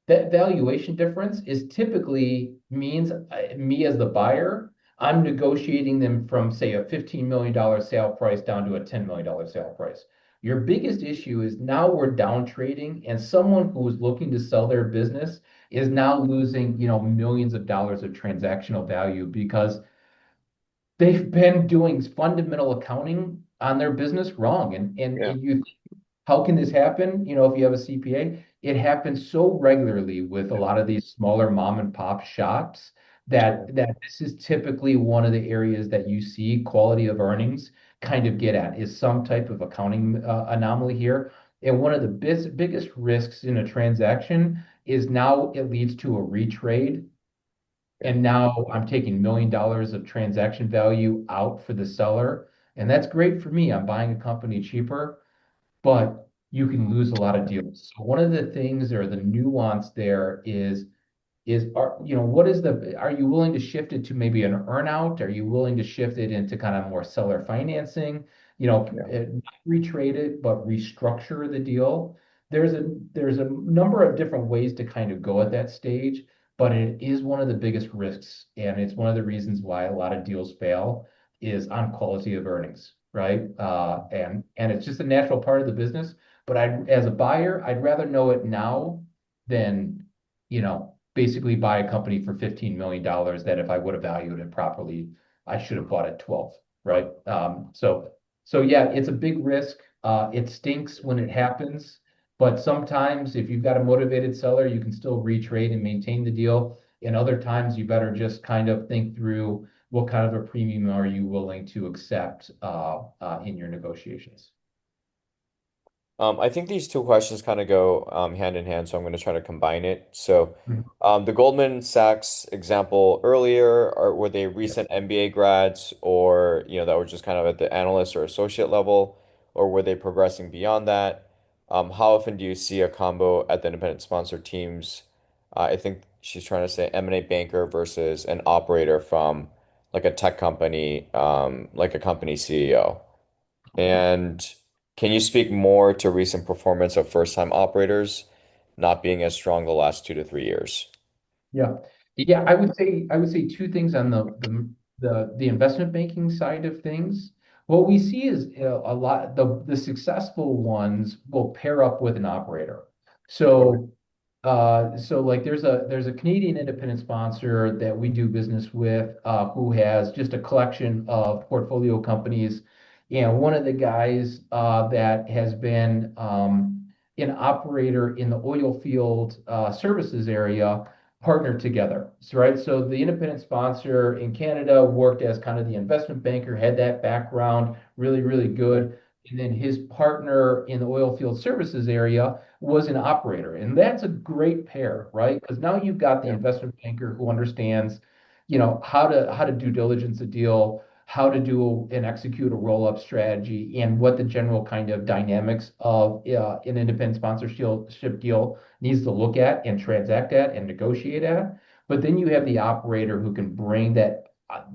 C: that valuation difference is typically means me as the buyer, I'm negotiating them from, say, a $15 million sale price down to a $10 million sale price. Your biggest issue is now we're down trading, and someone who is looking to sell their business is now losing, millions of dollars of transactional value because they've been doing fundamental accounting on their business wrong.
B: Yeah.
C: And you how can this happen? If you have a CPA, it happens so regularly with a
B: Yeah.
C: lot of these smaller mom and pop shops
B: Yeah.
C: that this is typically one of the areas that you see quality of earnings kind of get at is some type of accounting anomaly here. And one of the biggest risks in a transaction is now it leads to a retrade.
B: Yeah.
C: And now I'm taking $1 million of transaction value out for the seller. And that's great for me. I'm buying a company cheaper, but you can lose a lot of deals. So one of the things or the nuance there is what is are you willing to shift it to maybe an earnout? Are you willing to shift it into kind of more seller financing?
B: Yeah.
C: Not retrade it, but restructure the deal. There's a number of different ways to kind of go at that stage, but it is one of the biggest risks, and it's one of the reasons why a lot of deals fail is on quality of earnings, right? And it's just a natural part of the business. But as a buyer, I'd rather know it now than basically buy a company for $15 million that if I would have valued it properly, I should have bought at 12, right? So yeah, it's a big risk. It stinks when it happens, but sometimes if you've got a motivated seller, you can still retrade and maintain the deal. And other times you better just kind of think through what kind of a premium are you willing to accept in your negotiations.
A: I think these two questions kind of go hand in hand, so I'm going to try to combine it. So,
C: Mhm.
A: the Goldman Sachs example earlier, were they
C: Yeah.
A: recent MBA grads, or that were just kind of at the analyst or associate level, or were they progressing beyond that? How often do you see a combo at the independent sponsor teams? I think she's trying to say M&A banker versus an operator from like a tech company, like a company CEO. And can you speak more to recent performance of first-time operators not being as strong the last 2 to 3 years?
C: Yeah.
B: Y-
C: Yeah, I would say two things on the investment banking side of things. What we see is a lot the successful ones will pair up with an operator.
A: Okay.
C: So like there's a Canadian independent sponsor that we do business with who has just a collection of portfolio companies. And one of the guys that has been an operator in the oil field services area partnered together. So, right. So the independent sponsor in Canada worked as kind of the investment banker, had that background, really, really good. And then his partner in the oil field services area was an operator. And that's a great pair, right? Because now you've got the
B: Yeah.
C: investment banker who understands, how to due diligence a deal, how to do and execute a roll-up strategy, and what the general kind of dynamics of an independent sponsorship deal needs to look at and transact at and negotiate at. But then you have the operator who can bring that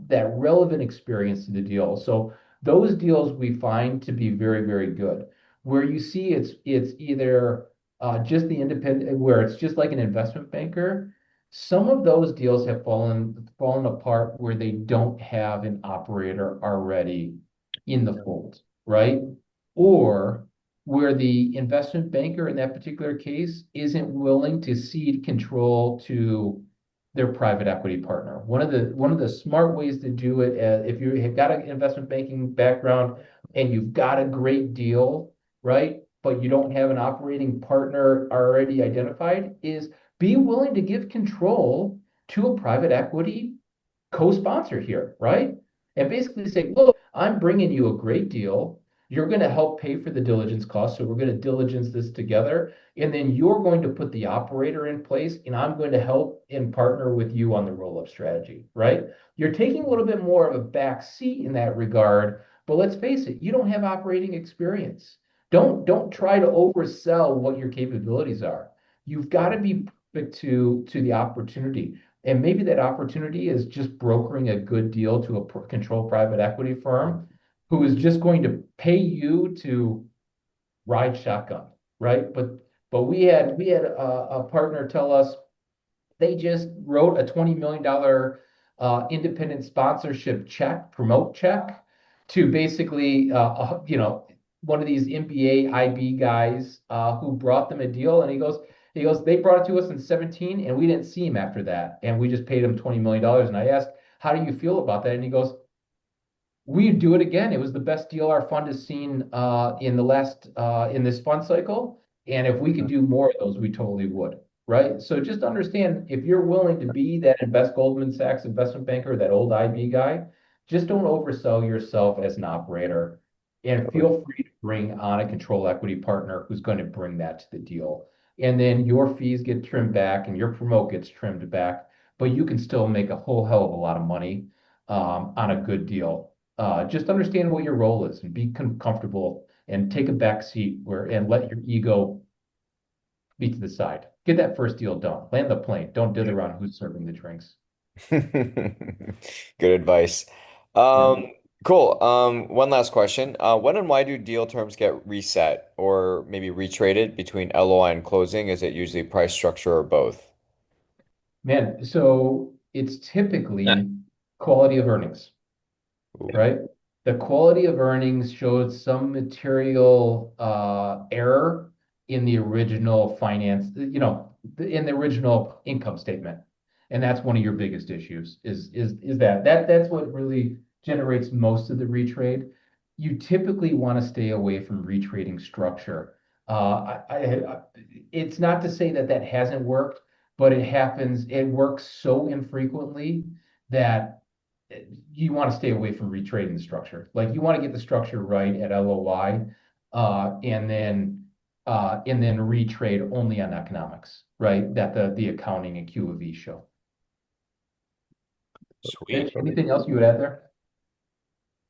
C: relevant experience to the deal. So those deals we find to be very, very good. Where you see it's either just the independent, where it's just like an investment banker. Some of those deals have fallen apart where they don't have an operator already in the
B: Yeah.
C: fold, right? Or where the investment banker in that particular case isn't willing to cede control to their private equity partner. One of the smart ways to do it, if you have got an investment banking background and you've got a great deal, right? But you don't have an operating partner already identified, is be willing to give control to a private equity co-sponsor here, right? And basically say, look, I'm bringing you a great deal. You're going to help pay for the diligence costs. So we're going to diligence this together. And then you're going to put the operator in place, and I'm going to help and partner with you on the roll-up strategy, right? You're taking a little bit more of a back seat in that regard, but let's face it, you don't have operating experience. Don't try to oversell what your capabilities are. You've got to be perfect to the opportunity. And maybe that opportunity is just brokering a good deal to a controlled private equity firm who is just going to pay you to ride shotgun, right? But we had a partner tell us they just wrote a $20 million independent sponsorship check, promote check to basically, one of these MBA IB guys who brought them a deal. And he goes, He goes, they brought it to us in 17 and we didn't see him after that. And we just paid him $20 million. And I asked, how do you feel about that? And he goes, we do it again. It was the best deal our fund has seen in the last in this fund cycle. And if we could do more of those, we totally would. Right. So just understand if you're willing to be that Goldman Sachs investment banker, that old IB guy, just don't oversell yourself as an operator. And feel free to bring on a control equity partner who's going to bring that to the deal. And then your fees get trimmed back and your promote gets trimmed back, but you can still make a whole hell of a lot of money on a good deal. Just understand what your role is and be comfortable and take a back seat where and let your ego be to the side. Get that first deal done. Land the plane. Don't dither around who's serving the drinks.
A: Good advice.
C: Yeah.
A: Cool. One last question. When and why do deal terms get reset or maybe retraded between LOI and closing? Is it usually price structure or both?
C: Man, so it's
B: Yeah.
C: typically quality of earnings,
A: Ooh.
C: right? The quality of earnings showed some material error in the original finance, in the original income statement. And that's one of your biggest issues is that's what really generates most of the retrade. You typically want to stay away from retrading structure. It's not to say that that hasn't worked, but it happens. It works so infrequently that you want to stay away from retrading the structure. Like you want to get the structure right at LOI, and then retrade only on economics, right? That the accounting and Q of E show.
A: Sweet.
C: Mitch, anything else you would add there?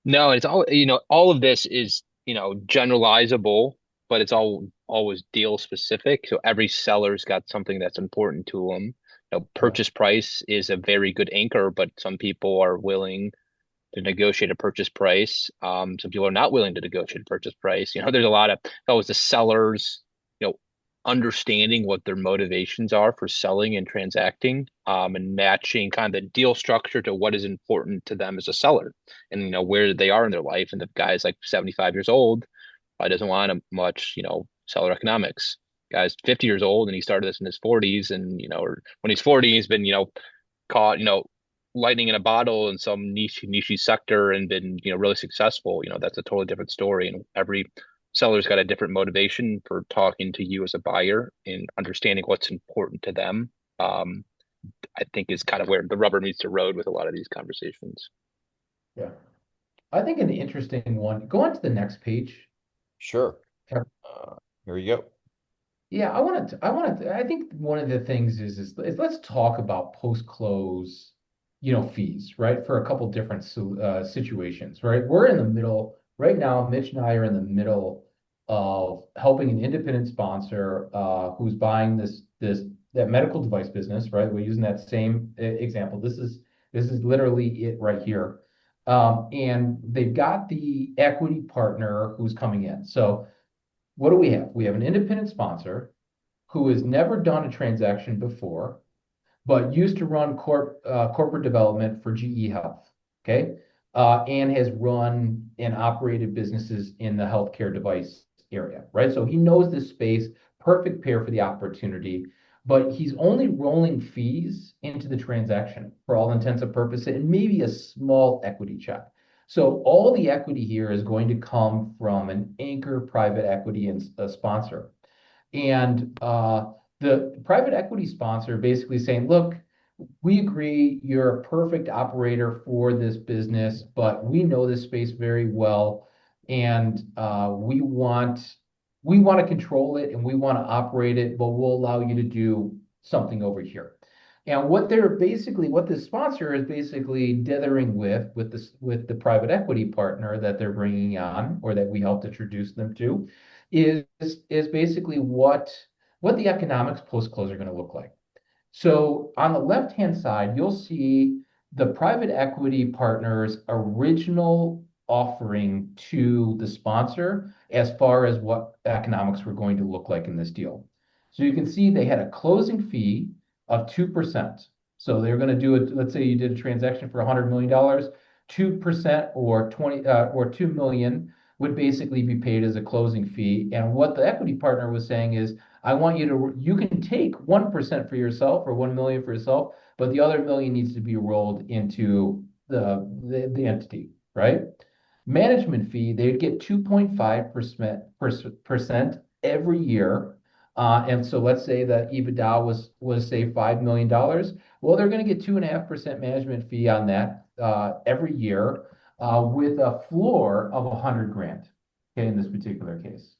B: No, it's all, all of this is, generalizable, but it's all always deal specific. So every seller's got something that's important to them.
C: Yeah.
B: Purchase price is a very good anchor, but some people are willing to negotiate a purchase price. Some people are not willing to negotiate a purchase price. There's a lot of always the sellers, understanding what their motivations are for selling and transacting, and matching kind of the deal structure to what is important to them as a seller, and where they are in their life. And the guy's like 75 years old, probably doesn't want a much, seller economics. Guy's 50 years old and he started this in his 40s, and or when he's 40, he's been caught, lightning in a bottle in some niche sector and been, really successful. That's a totally different story. And every seller's got a different motivation for talking to you as a buyer and understanding what's important to them. Um, I think is kind of where the rubber meets the road with a lot of these conversations.
C: Yeah. I think an interesting one. Go on to the next page.
A: Sure.
C: Yeah.
A: Here we go.
C: Yeah, I think one of the things is let's talk about post-close, fees, right? For a couple different situations, right? We're in the middle right now. Mitch and I are in the middle of helping an independent sponsor who's buying that medical device business, right? We're using that same example. This is literally it right here. And they've got the equity partner who's coming in. So what do we have? We have an independent sponsor who has never done a transaction before, but used to run corporate development for GE Health, okay? And has run and operated businesses in the healthcare device area, right? So he knows this space, perfect pair for the opportunity, but he's only rolling fees into the transaction for all intents and purposes, and maybe a small equity check. So all the equity here is going to come from an anchor private equity and a sponsor. And the private equity sponsor basically saying, look, we agree you're a perfect operator for this business, but we know this space very well, and we want to control it and we want to operate it, but we'll allow you to do something over here. And what the sponsor is basically dithering with the private equity partner that they're bringing on or that we helped introduce them to is is basically what the economics post close are going to look like. So on the left-hand side, you'll see the private equity partner's original offering to the sponsor as far as what economics were going to look like in this deal. So you can see they had a closing fee of 2%. So they're going to do it. Let's say you did a transaction for $100 million, 2% or 2 million would basically be paid as a closing fee. And what the equity partner was saying is, I want you can take 1% for yourself or 1 million for yourself, but the other million needs to be rolled into the entity, right? Management fee, they'd get 2.5% every year. And so let's say that EBITDA was say $5 million. Well, they're going to get 2.5% management fee on that every year with a floor of 100 grand. Okay, in this particular case.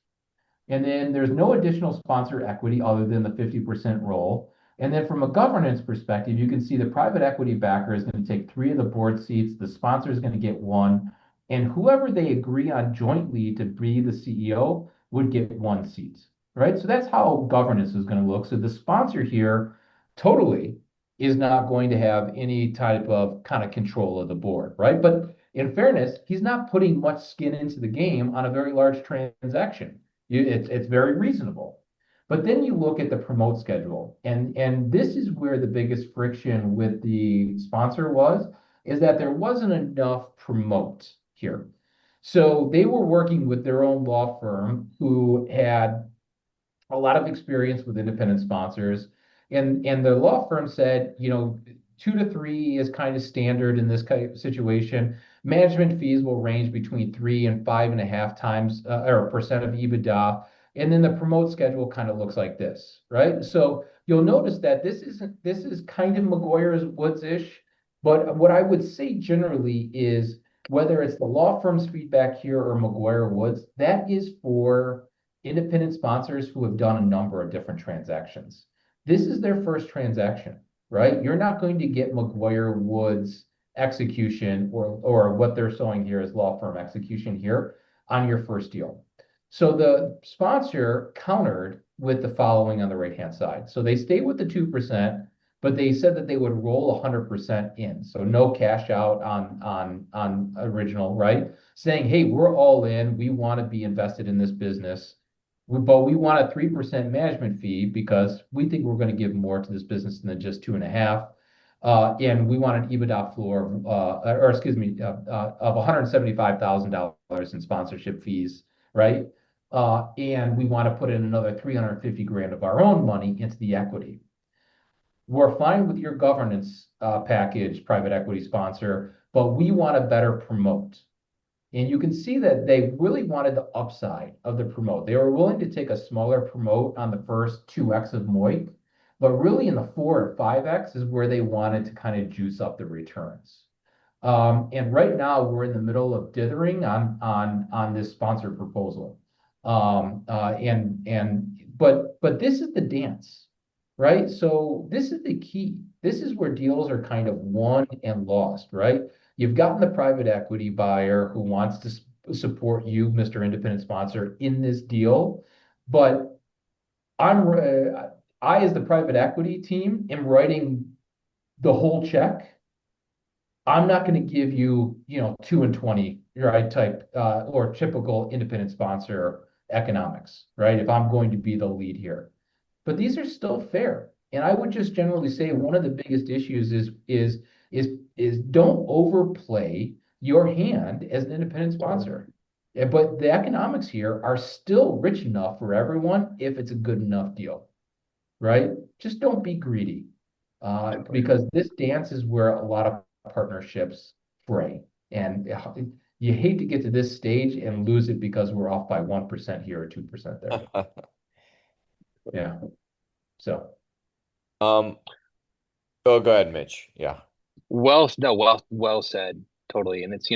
C: And then there's no additional sponsor equity other than the 50% roll. And then from a governance perspective, you can see the private equity backer is going to take 3 of the board seats, the sponsor is going to get 1, and whoever they agree on jointly to be the CEO would get 1 seat, right? So that's how governance is going to look. So the sponsor here totally is not going to have any type of kind of control of the board, right? But in fairness, he's not putting much skin into the game on a very large transaction. It's very reasonable. But then you look at the promote schedule, and this is where the biggest friction with the sponsor was, is that there wasn't enough promote here. So they were working with their own law firm who had a lot of experience with independent sponsors. And the law firm said, 2 to 3 is kind of standard in this kind of situation. Management fees will range between 3 and 5.5 times or percent of EBITDA. And then the promote schedule kind of looks like this, right? So you'll notice that this is kind of McGuire's Woods-ish, but what I would say generally is whether it's the law firm's feedback here or McGuire Woods, that is for independent sponsors who have done a number of different transactions. This is their first transaction, right? You're not going to get McGuire Woods execution or what they're showing here is law firm execution here on your first deal. So the sponsor countered with the following on the right-hand side. So they stayed with the 2%, but they said that they would roll 100% in. So no cash out on original, right? Saying, hey, we're all in. We want to be invested in this business. But we want a 3% management fee because we think we're going to give more to this business than just 2.5. And we want an EBITDA floor, or excuse me, of $175,000 in sponsorship fees, right? And we want to put in another 350 grand of our own money into the equity. We're fine with your governance package, private equity sponsor, but we want to better promote. And you can see that they really wanted the upside of the promote. They were willing to take a smaller promote on the first 2x of MOIC, but really in the 4 or 5x is where they wanted to kind of juice up the returns. And right now we're in the middle of dithering on this sponsor proposal. But this is the dance, right? So this is the key. This is where deals are kind of won and lost, right? You've gotten the private equity buyer who wants to support you, Mr. Independent Sponsor, in this deal, but I, as the private equity team, am writing the whole check. I'm not going to give you, 2 and 20, right, type or typical independent sponsor economics, right? If I'm going to be the lead here, but these are still fair. And I would just generally say one of the biggest issues is don't overplay your hand as an independent sponsor. But the economics here are still rich enough for everyone if it's a good enough deal, right? Just don't be greedy because this dance is where a lot of partnerships fray. And you hate to get to this stage and lose it because we're off by 1% here or 2% there. Yeah. So.
A: Oh, go ahead, Mitch. Yeah.
B: Well said, totally. And it's,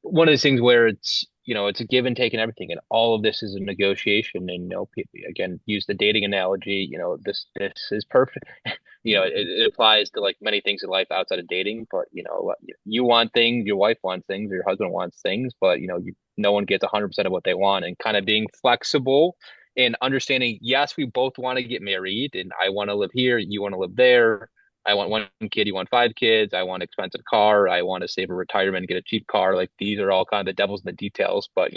B: one of those things where it's a give and take and everything, and all of this is a negotiation. And again, use the dating analogy. This is perfect. It applies to like many things in life outside of dating. But you want things, your wife wants things, or your husband wants things, but no one gets 100% of what they want, and kind of being flexible and understanding. Yes, we both want to get married, and I want to live here, you want to live there. I want 1 kid, you want 5 kids. I want an expensive car. I want to save a retirement and get a cheap car. Like these are all kind of the devils in the details. But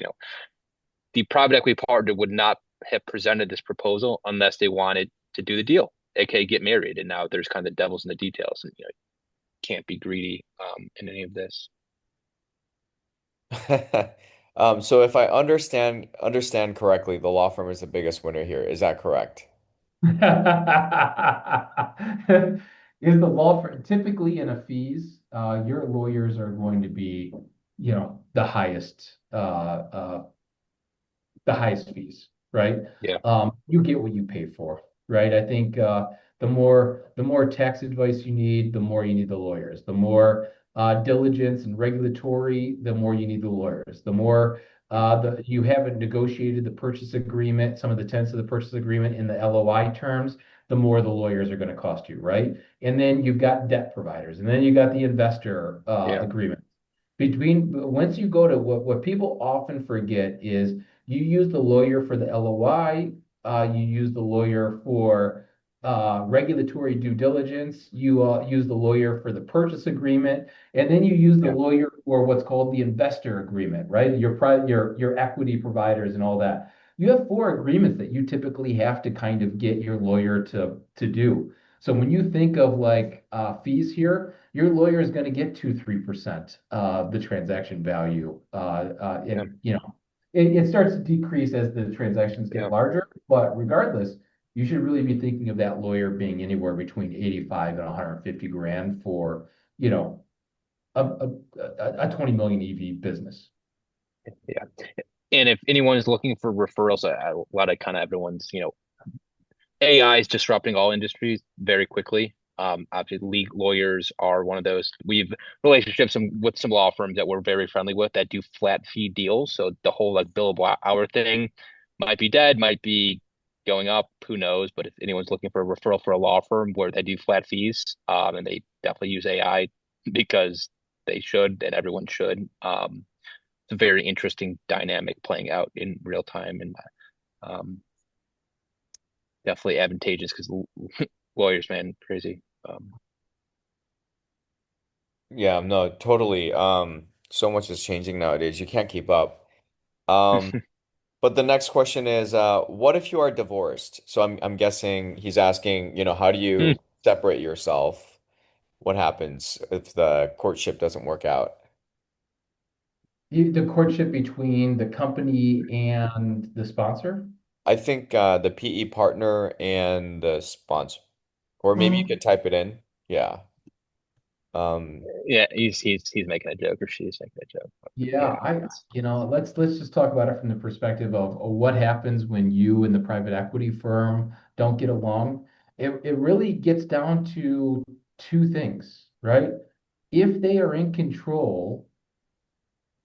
B: the private equity partner would not have presented this proposal unless they wanted to do the deal, aka get married. And now there's kind of the devils in the details, and can't be greedy in any of this.
A: So if I understand correctly, the law firm is the biggest winner here. Is that correct?
C: Is the law firm typically in a fees, your lawyers are going to be, the highest fees, right?
B: Yeah,
C: You get what you pay for, right? I think the more tax advice you need, the more you need the lawyers. The more diligence and regulatory, the more you need the lawyers. The more you haven't negotiated the purchase agreement, some of the tenets of the purchase agreement in the LOI terms, the more the lawyers are going to cost you, right? And then you've got debt providers, and then you got the investor
B: yeah,
C: agreement. Once you go to what people often forget is you use the lawyer for the LOI, you use the lawyer for regulatory due diligence, you use the lawyer for the purchase agreement, and then you use the
B: yeah,
C: lawyer for what's called the investor agreement, right? Your equity providers and all that. You have four agreements that you typically have to kind of get your lawyer to do. So when you think of like fees here, your lawyer is going to get 2-3% the transaction value.
B: yeah,
C: And it starts to decrease as the transactions get
B: yeah,
C: larger, but regardless, you should really be thinking of that lawyer being anywhere between 85 and 150 grand for, you know, a 20 million EV business.
B: yeah. And if anyone is looking for referrals, a lot of kind of everyone's, AI is disrupting all industries very quickly. Obviously, league lawyers are one of those. We've relationships with some law firms that we're very friendly with that do flat fee deals. So the whole like billable hour thing might be dead, might be going up, who knows? But if anyone's looking for a referral for a law firm where they do flat fees, and they definitely use AI because they should and everyone should. It's a very interesting dynamic playing out in real time, and um, definitely advantageous because lawyers, man, crazy.
A: Yeah, no, totally. So much is changing nowadays. You can't keep up. Um, but the next question is, what if you are divorced? So I'm guessing he's asking, how do
B: Hmm.
A: you separate yourself? What happens if the courtship doesn't work out?
C: The courtship between the company and the sponsor.
A: I think the PE partner and the sponsor, or maybe you
C: Um,
A: could type it in. Yeah. Um,
B: Yeah, he's making a joke or she's making a joke.
C: Yeah,
B: Yeah, it's
C: let's just talk about it from the perspective of what happens when you and the private equity firm don't get along. It really gets down to two things, right? If they are in control,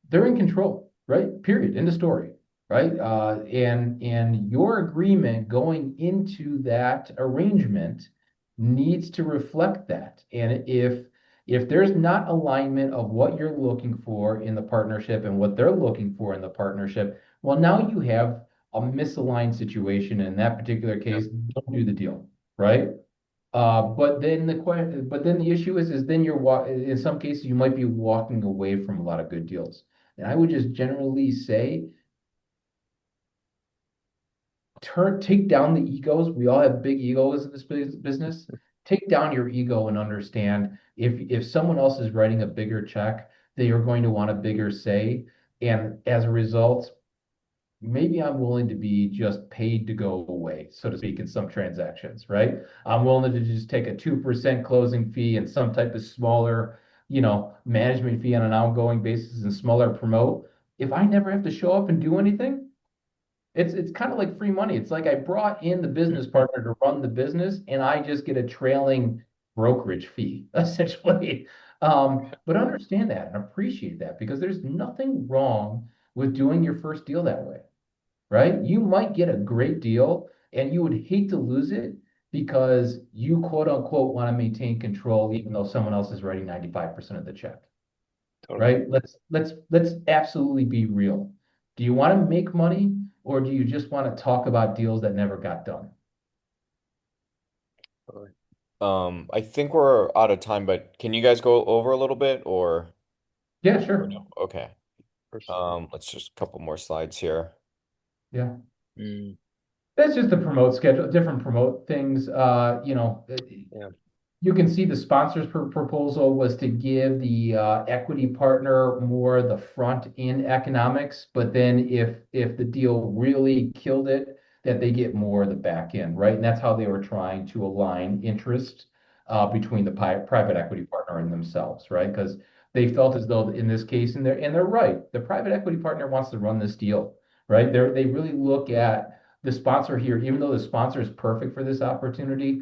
C: they're in control, right? Period. End of story, right? And your agreement going into that arrangement needs to reflect that. And if there's not alignment of what you're looking for in the partnership and what they're looking for in the partnership, well, now you have a misaligned situation. In that particular
B: yeah,
C: case, don't do the deal, right? But then the issue is then in some cases you might be walking away from a lot of good deals. And I would just generally say take down the egos. We all have big egos in this business. Take down your ego and understand if someone else is writing a bigger check, they are going to want a bigger say. And as a result, maybe I'm willing to be just paid to go away, so to speak, in some transactions, right? I'm willing to just take a 2% closing fee and some type of smaller, management fee on an ongoing basis and smaller promote. If I never have to show up and do anything, it's kind of like free money. It's like I brought in the business partner to run the business and I just get a trailing brokerage fee, essentially. But understand that and appreciate that because there's nothing wrong with doing your first deal that way, right? You might get a great deal and you would hate to lose it because you quote unquote want to maintain control even though someone else is writing 95% of the check,
B: totally,
C: right? Let's absolutely be real. Do you want to make money or do you just want to talk about deals that never got done?
B: totally.
A: I think we're out of time, but can you guys go over a little bit
C: Yeah,
A: or
C: sure.
A: no? Okay.
B: First,
A: Let's just a couple more slides here.
C: Yeah.
B: mm,
C: That's just the promote schedule, different promote things.
B: yeah.
C: You can see the sponsor's proposal was to give the equity partner more the front end economics, but then if the deal really killed it, that they get more of the back end, right? And that's how they were trying to align interest between the private equity partner and themselves, right? Because they felt as though in this case, and they're right, the private equity partner wants to run this deal, right? They really look at the sponsor here, even though the sponsor is perfect for this opportunity,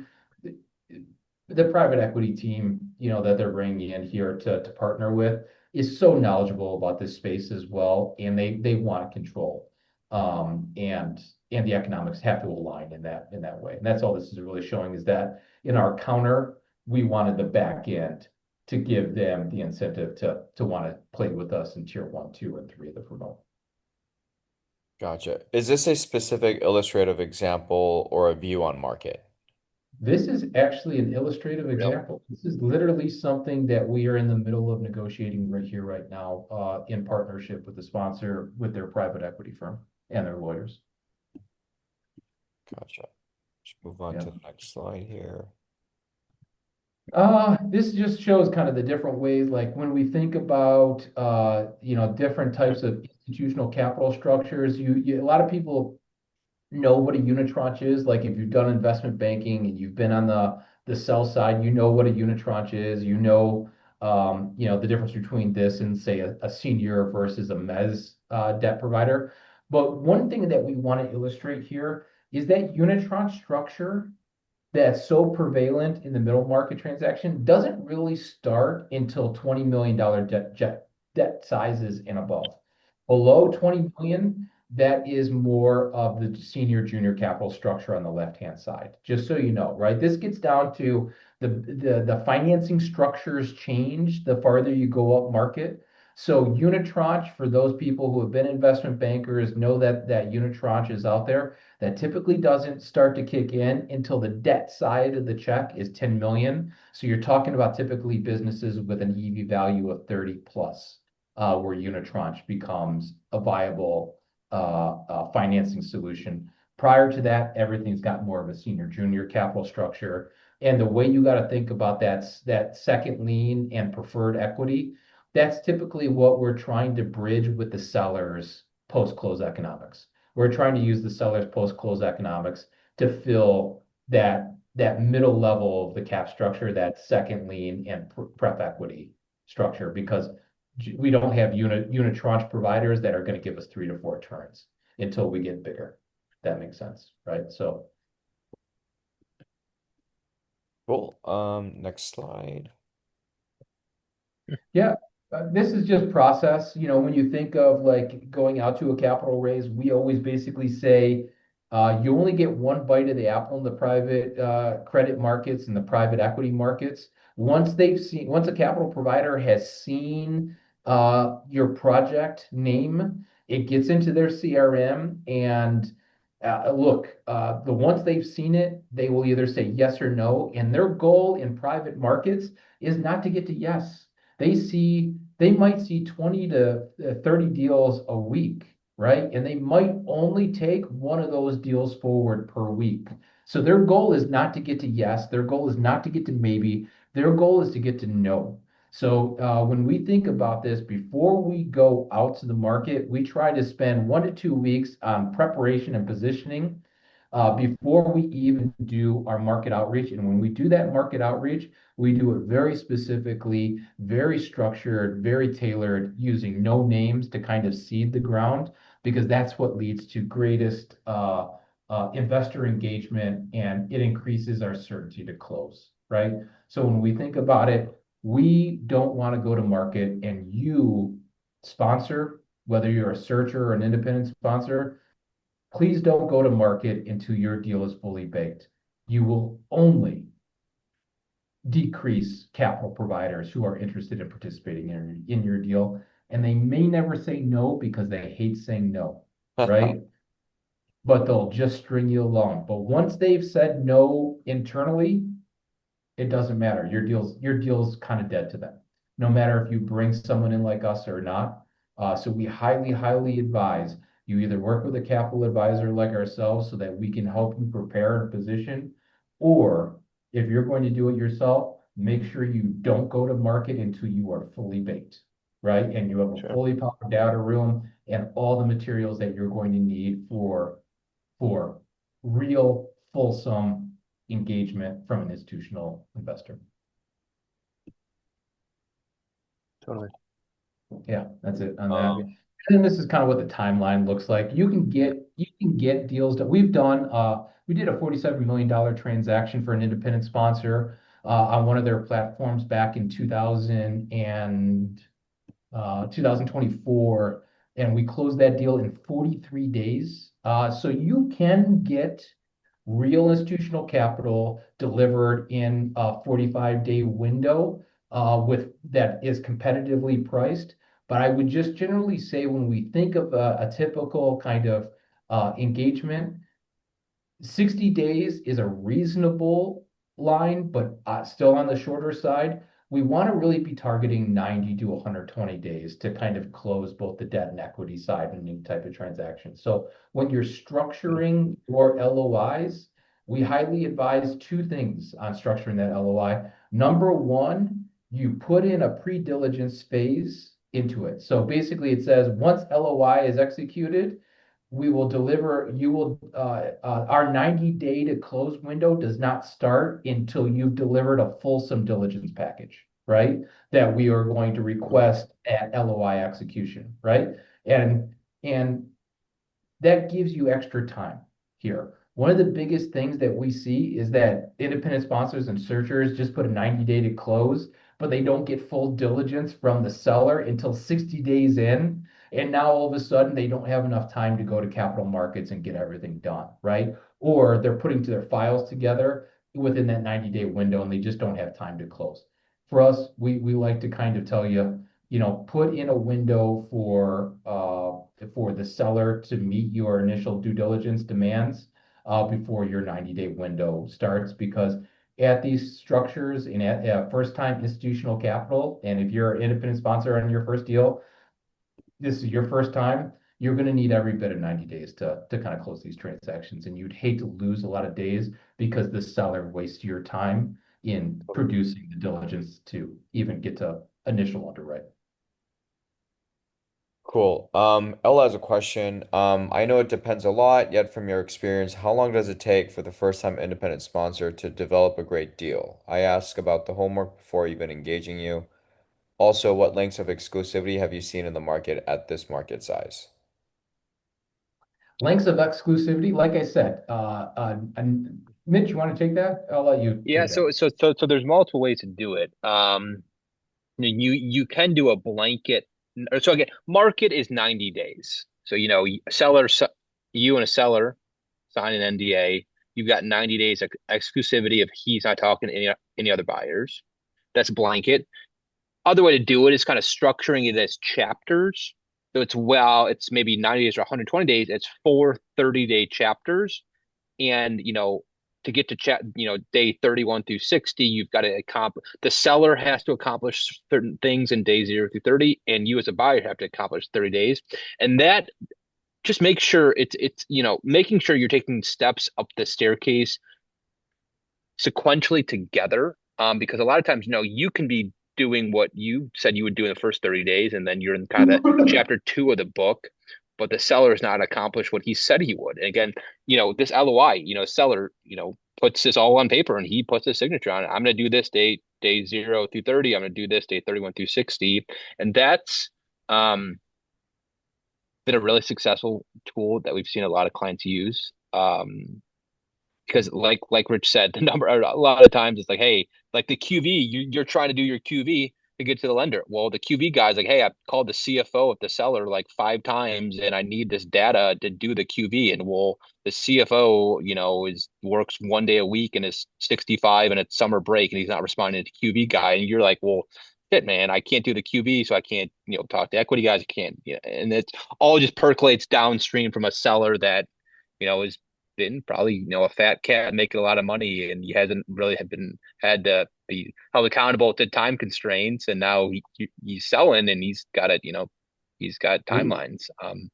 C: the private equity team, that they're bringing in here to partner with is so knowledgeable about this space as well, and they want control, and the economics have to align in that way, and that's all this is really showing is that in our counter, we wanted the back end to give them the incentive to want to play with us in tier one, two, and three of the promote.
A: Gotcha. Is this a specific illustrative example or a view on market?
C: This is actually an illustrative
B: Yep.
C: example. This is literally something that we are in the middle of negotiating right here, right now, in partnership with the sponsor, with their private equity firm and their lawyers.
A: Gotcha. Let's move on
C: Yeah.
A: to the next slide here.
C: This just shows kind of the different ways, like when we think about, different types of institutional capital structures, a lot of people know what a unitranche is. Like if you've done investment banking and you've been on the sell side, you know what a unitranche is. The difference between this and say a senior versus a mezz debt provider. But one thing that we want to illustrate here is that unitranche structure that's so prevalent in the middle market transaction doesn't really start until $20 million debt sizes and above. Below 20 million, that is more of the senior junior capital structure on the left-hand side. Just so you know, right? This gets down to the financing structures change the farther you go up market. So unitranche, for those people who have been investment bankers, know that unitranche is out there. That typically doesn't start to kick in until the debt side of the check is 10 million. So you're talking about typically businesses with an EV value of 30 plus, where unitranche becomes a viable financing solution. Prior to that, everything's got more of a senior junior capital structure. And the way you got to think about that second lien and preferred equity, that's typically what we're trying to bridge with the sellers post-close economics. We're trying to use the seller's post-close economics to fill that middle level of the cap structure, that second lien and prep equity structure, because we don't have unitranche providers that are going to give us 3 to 4 turns until we get bigger. That makes sense, right? So
A: Cool. Next slide.
C: yeah, this is just process. When you think of like going out to a capital raise, we always basically say you only get one bite of the apple in the private credit markets and the private equity markets. Once a capital provider has seen your project name, it gets into their CRM, and once they've seen it, they will either say yes or no. And their goal in private markets is not to get to yes. They might see 20 to 30 deals a week, right? And they might only take one of those deals forward per week. So their goal is not to get to yes. Their goal is not to get to maybe. Their goal is to get to no. So when we think about this, before we go out to the market, we try to spend 1 to 2 weeks on preparation and positioning before we even do our market outreach. And when we do that market outreach, we do it very specifically, very structured, very tailored, using no names to kind of seed the ground, because that's what leads to greatest investor engagement, and it increases our certainty to close, right? So when we think about it, we don't want to go to market and you sponsor, whether you're a searcher or an independent sponsor, please don't go to market until your deal is fully baked. You will only decrease capital providers who are interested in participating in your deal. And they may never say no because they hate saying no, right? But they'll just string you along. But once they've said no internally, it doesn't matter. Your deal's kind of dead to them, no matter if you bring someone in like us or not. So we highly, highly advise you either work with a capital advisor like ourselves so that we can help you prepare and position, or if you're going to do it yourself, make sure you don't go to market until you are fully baked, right? And you have a
B: Sure.
C: fully powered data room and all the materials that you're going to need for real fulsome engagement from an institutional investor.
B: Totally.
C: Yeah, that's it on that.
A: Um,
C: And this is kind of what the timeline looks like. You can get deals that we've done. We did a $47 million transaction for an independent sponsor on one of their platforms back in 2024, and we closed that deal in 43 days. So you can get real institutional capital delivered in a 45-day window with that is competitively priced. But I would just generally say when we think of a typical kind of engagement, 60 days is a reasonable line, but still on the shorter side. We want to really be targeting 90 to 120 days to kind of close both the debt and equity side in any type of transaction. So when you're structuring your LOIs, we highly advise two things on structuring that LOI. Number one, you put in a pre-diligence phase into it. So basically it says once LOI is executed, we will deliver, you will, our 90-day to close window does not start until you've delivered a fulsome diligence package, right? That we are going to request at LOI execution, right? And, and that gives you extra time here. One of the biggest things that we see is that independent sponsors and searchers just put a 90-day to close, but they don't get full diligence from the seller until 60 days in. And now all of a sudden they don't have enough time to go to capital markets and get everything done, right? Or they're putting their files together within that 90-day window and they just don't have time to close. For us, we like to kind of tell you, put in a window for the seller to meet your initial due diligence demands before your 90-day window starts. Because at these structures and at first-time institutional capital, and if you're an independent sponsor on your first deal, this is your first time, you're going to need every bit of 90 days to kind of close these transactions. And you'd hate to lose a lot of days because the seller wastes your time in producing the diligence to even get to initial underwrite.
A: cool. Ella has a question. I know it depends a lot, yet from your experience, how long does it take for the first time independent sponsor to develop a great deal? I ask about the homework before even engaging you. Also, what lengths of exclusivity have you seen in the market at this market size?
C: Lengths of exclusivity, like I said, and Mitch, you want to take that? I'll let you
B: Yeah,
C: take that.
B: so there's multiple ways to do it. You can do a blanket. Or so again, market is 90 days. So you and a seller sign an NDA. You've got 90 days exclusivity if he's not talking to any other buyers. That's blanket. Other way to do it is kind of structuring it as chapters. So it's maybe 90 days or 120 days. It's 4 30-day chapters. And, to get to day 31 through 60, you've got to accomplish, the seller has to accomplish certain things in day 0 through 30, and you as a buyer have to accomplish 30 days. And that just make sure making sure you're taking steps up the staircase sequentially together. Because a lot of times, you can be doing what you said you would do in the first 30 days, and then you're in kind of the chapter 2 of the book, but the seller has not accomplished what he said he would. And again, this LOI, seller, puts this all on paper and he puts his signature on it. I'm going to do this day 0 through 30. I'm going to do this day 31 through 60. And that's been a really successful tool that we've seen a lot of clients use. Because like Rich said, the number a lot of times it's like, hey, like the QV, you're trying to do your QV to get to the lender. Well, the QV guy's like, hey, I called the CFO of the seller like 5 times, and I need this data to do the QV. And well, the CFO, is works 1 day a week and is 65 and it's summer break, and he's not responding to the QV guy. And you're like, well, shit, man, I can't do the QV, so I can't, talk to equity guys. I can't, and it's all just percolates downstream from a seller that, is been probably a fat cat making a lot of money, and he hasn't really had to be held accountable to time constraints, and now he's selling and he's got timelines,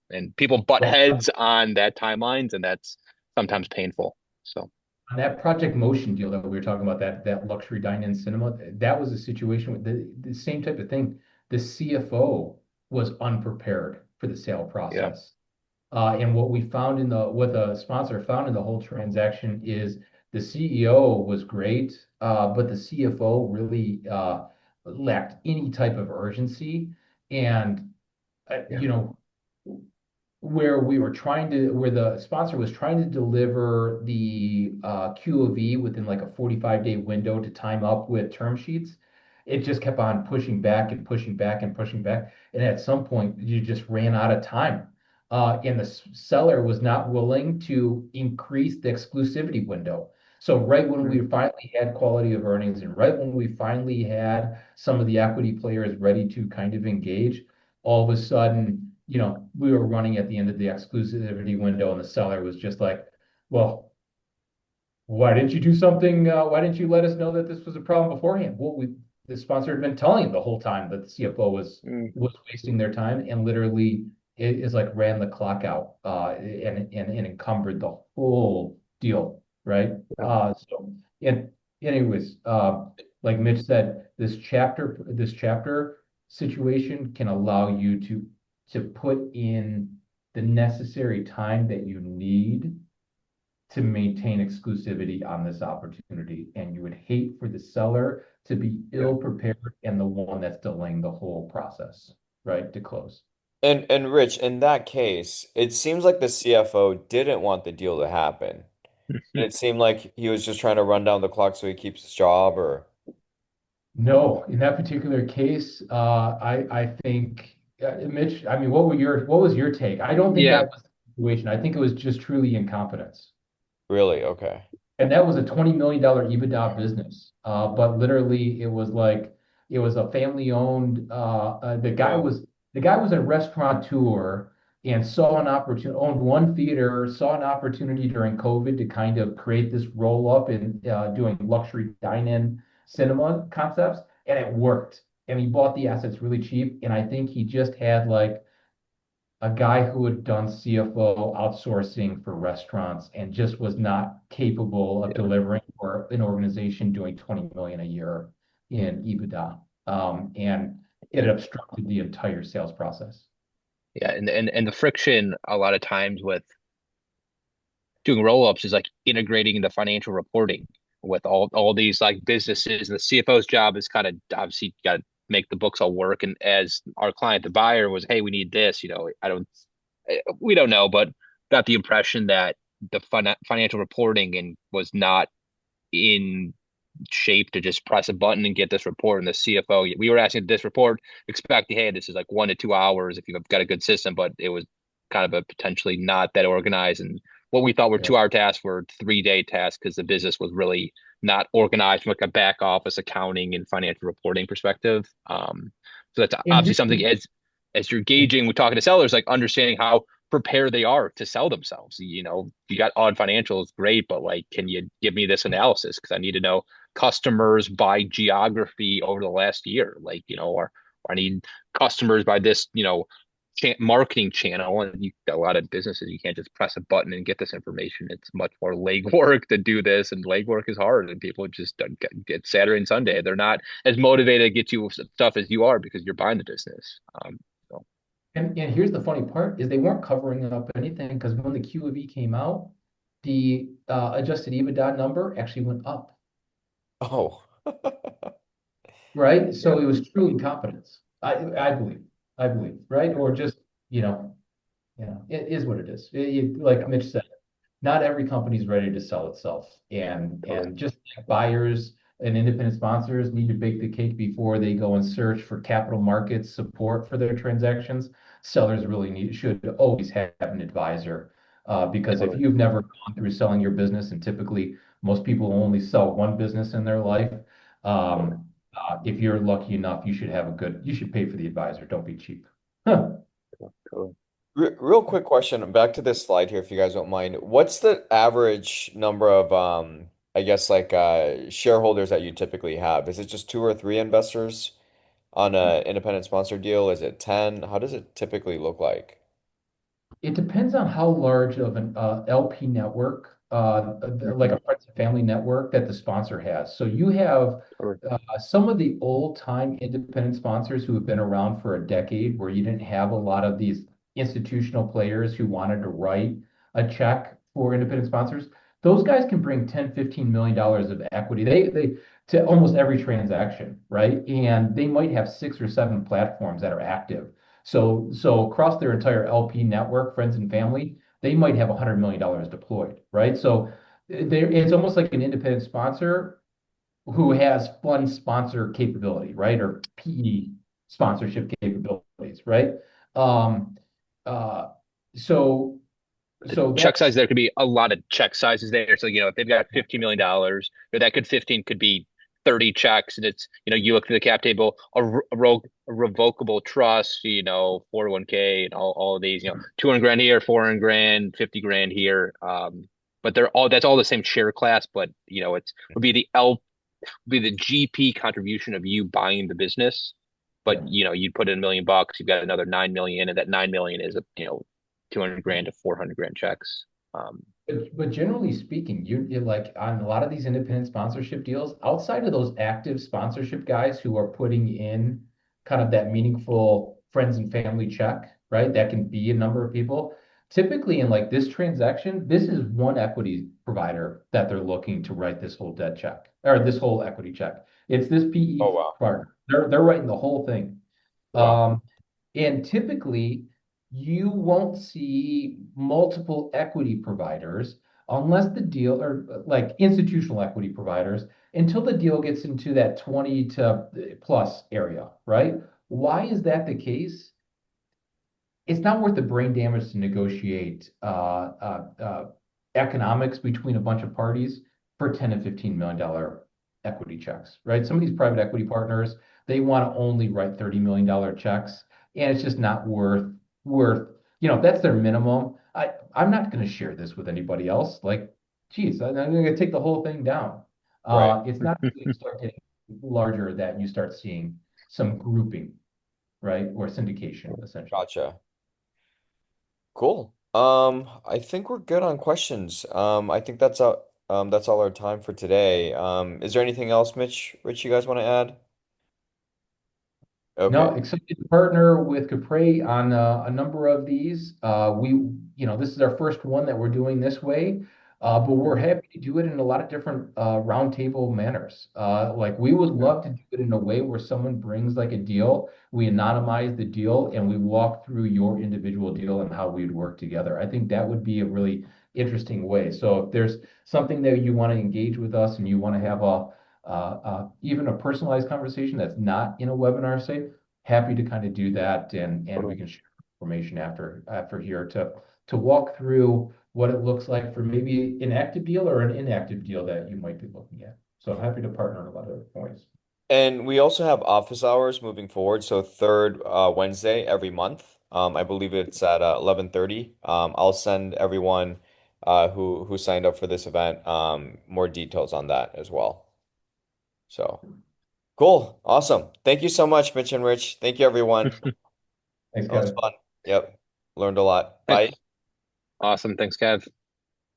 B: and people butt
C: Well,
B: heads on that timelines, and that's sometimes painful. So
C: On that Project Motion deal that we were talking about, that luxury dine-in cinema, that was a situation with the same type of thing. The CFO was unprepared for the sale
B: Yeah.
C: process. And what the sponsor found in the whole transaction is the CEO was great, but the CFO really lacked any type of urgency. And
B: Yeah.
C: where the sponsor was trying to deliver the Q of E within like a 45-day window to time up with term sheets, it just kept on pushing back and pushing back and pushing back. And at some point, you just ran out of time. And the seller was not willing to increase the exclusivity window. So right when we
B: Mm.
C: finally had quality of earnings and right when we finally had some of the equity players ready to kind of engage, all of a sudden, we were running at the end of the exclusivity window, and the seller was just like, well, why didn't you do something? Why didn't you let us know that this was a problem beforehand? Well, the sponsor had been telling him the whole time that the CFO
B: Mm.
C: was wasting their time and literally it is like ran the clock out and encumbered the whole deal, right?
B: Yeah.
C: And anyways, like Mitch said, this chapter situation can allow you to put in the necessary time that you need to maintain exclusivity on this opportunity. And you would hate for the seller to be
B: Yeah.
C: ill prepared and the one that's delaying the whole process, right, to close.
A: And Rich, in that case, it seems like the CFO didn't want the deal to happen. It seemed like he was just trying to run down the clock so he keeps his job or
C: No, in that particular case, I think Mitch. I mean, what was your take? I don't think
B: Yeah.
C: that was the situation. I think it was just truly incompetence.
A: really? Okay.
C: And that was a $20 million EBITDA business. But literally, it was a family-owned.
B: Yeah.
C: The guy was a restaurateur and saw an opportunity, owned one theater, saw an opportunity during COVID to kind of create this roll up in doing luxury dine-in cinema concepts, and it worked. And he bought the assets really cheap. And I think he just had like a guy who had done CFO outsourcing for restaurants and just was not capable of
B: Yeah.
C: delivering for an organization doing 20 million a year in EBITDA. And it
B: Yeah.
C: obstructed the entire sales process.
B: Yeah. And the friction a lot of times with doing roll-ups is like integrating the financial reporting with all these like businesses. And the CFO's job is kind of obviously got to make the books all work. And as our client, the buyer was, hey, we need this, we don't know, but got the impression that the financial reporting and was not in shape to just press a button and get this report. And the CFO, we were asking this report, expect, hey, this is like 1 to 2 hours if you've got a good system, but it was kind of a potentially not that organized. And what we thought were
C: Yeah.
B: 2 hour tasks were 3 day tasks because the business was really not organized from like a back office accounting and financial reporting perspective. So that's
C: And
B: obviously
C: here's
B: something as you're gauging, we're talking to sellers, like understanding how prepared they are to sell themselves. You got odd financials, great, but like, can you give me this analysis? Because I need to know customers by geography over the last year, or I need customers by this, marketing channel. And you got a lot of businesses, you can't just press a button and get this information. It's much more legwork to do this, and legwork is hard, and people just don't get Saturday and Sunday. They're not as motivated to get you stuff as you are because you're buying the business. So
C: and here's the funny part is they weren't covering up anything because when the Q of E came out, the adjusted EBITDA number actually went up,
A: Oh.
C: right?
B: yeah,
C: So it was true incompetence. I believe. I believe, right? Or just, you know, it is what it is.
B: yeah,
C: Like Mitch said, not every company is ready to sell itself. And
B: totally,
C: just like buyers and independent sponsors need to bake the cake before they go and search for capital markets support for their transactions. Sellers really should always have an advisor. Because if
B: totally.
C: you've never gone through selling your business, and typically most people only sell one business in their life,
B: Totally.
C: if you're lucky enough, you should pay for the advisor. Don't be cheap.
B: Totally.
A: Real quick question, back to this slide here, if you guys don't mind. What's the average number of I guess like shareholders that you typically have? Is it just two or three investors on a independent sponsor deal? Is it 10? How does it typically look like?
C: It depends on how large of an LP network like a friends and family network that the sponsor has. So you have
B: Or
C: some of the old time independent sponsors who have been around for a decade, where you didn't have a lot of these institutional players who wanted to write a check for independent sponsors. Those guys can bring 10, $15 million of equity. They to almost every transaction, right? And they might have 6 or 7 platforms that are active. So across their entire LP network, friends and family, they might have $100 million deployed, right? So it's almost like an independent sponsor who has fund sponsor capability, right? Or PE sponsorship capabilities, right? Um, uh, so
B: the
C: so
B: check size,
C: that's
B: there could be a lot of check sizes there. So, if they've got $15 million, or that could 15 could be 30 checks. And it's, you look through the cap table, a revocable trust, 401k and all of these, 200 grand here, 400 grand, 50 grand here. But that's all the same share class, but it's would be be the GP contribution of you buying the business. But
C: yeah.
B: you'd put in $1 million, you've got another 9 million, and that 9 million is 200 grand to 400 grand checks.
C: But generally speaking, you're like on a lot of these independent sponsorship deals, outside of those active sponsorship guys who are putting in kind of that meaningful friends and family check, right? That can be a number of people. Typically, in like this transaction, this is one equity provider that they're looking to write this whole debt check or this whole equity check. It's this
A: Oh
C: PE
A: wow.
C: partner. They're writing the whole thing.
A: Wow.
C: Um, and typically, you won't see multiple equity providers unless the deal, or like institutional equity providers, until the deal gets into that 20 to plus area, right? Why is that the case? It's not worth the brain damage to negotiate economics between a bunch of parties for 10 and $15 million equity checks, right? Some of these private equity partners, they want to only write $30 million checks, and it's just not worth, that's their minimum. I'm not going to share this with anybody else. Like, geez, I'm going to take the whole thing down.
A: Right.
C: It's not until you start getting larger that you start seeing some grouping, right? Or syndication, essentially.
A: Gotcha. Cool. I think we're good on questions. I think that's all our time for today. Is there anything else, Rich, you guys want to add?
C: No,
A: Okay.
C: excited to partner with Capre on a number of these. This is our first one that we're doing this way, but we're happy to do it in a lot of different roundtable manners. Like we would
A: Yeah.
C: love to do it in a way where someone brings like a deal, we anonymize the deal, and we walk through your individual deal and how we'd work together. I think that would be a really interesting way. So if there's something that you want to engage with us and you want to have even a personalized conversation that's not in a webinar, say, happy to kind of do that, and we
B: Totally.
C: can share information after here to walk through what it looks like for maybe an active deal or an inactive deal that you might be looking at. So happy to partner on a lot of points.
A: And we also have office hours moving forward, so third Wednesday every month. I believe it's at 11:30. I'll send everyone who signed up for this event more details on that as well. So cool, awesome. Thank you so much, Mitch and Rich. Thank you, everyone.
C: Thanks,
A: That was
C: Kevin.
A: fun. Yep, learned a lot.
B: Hey,
A: Bye.
B: awesome. Thanks, Kev.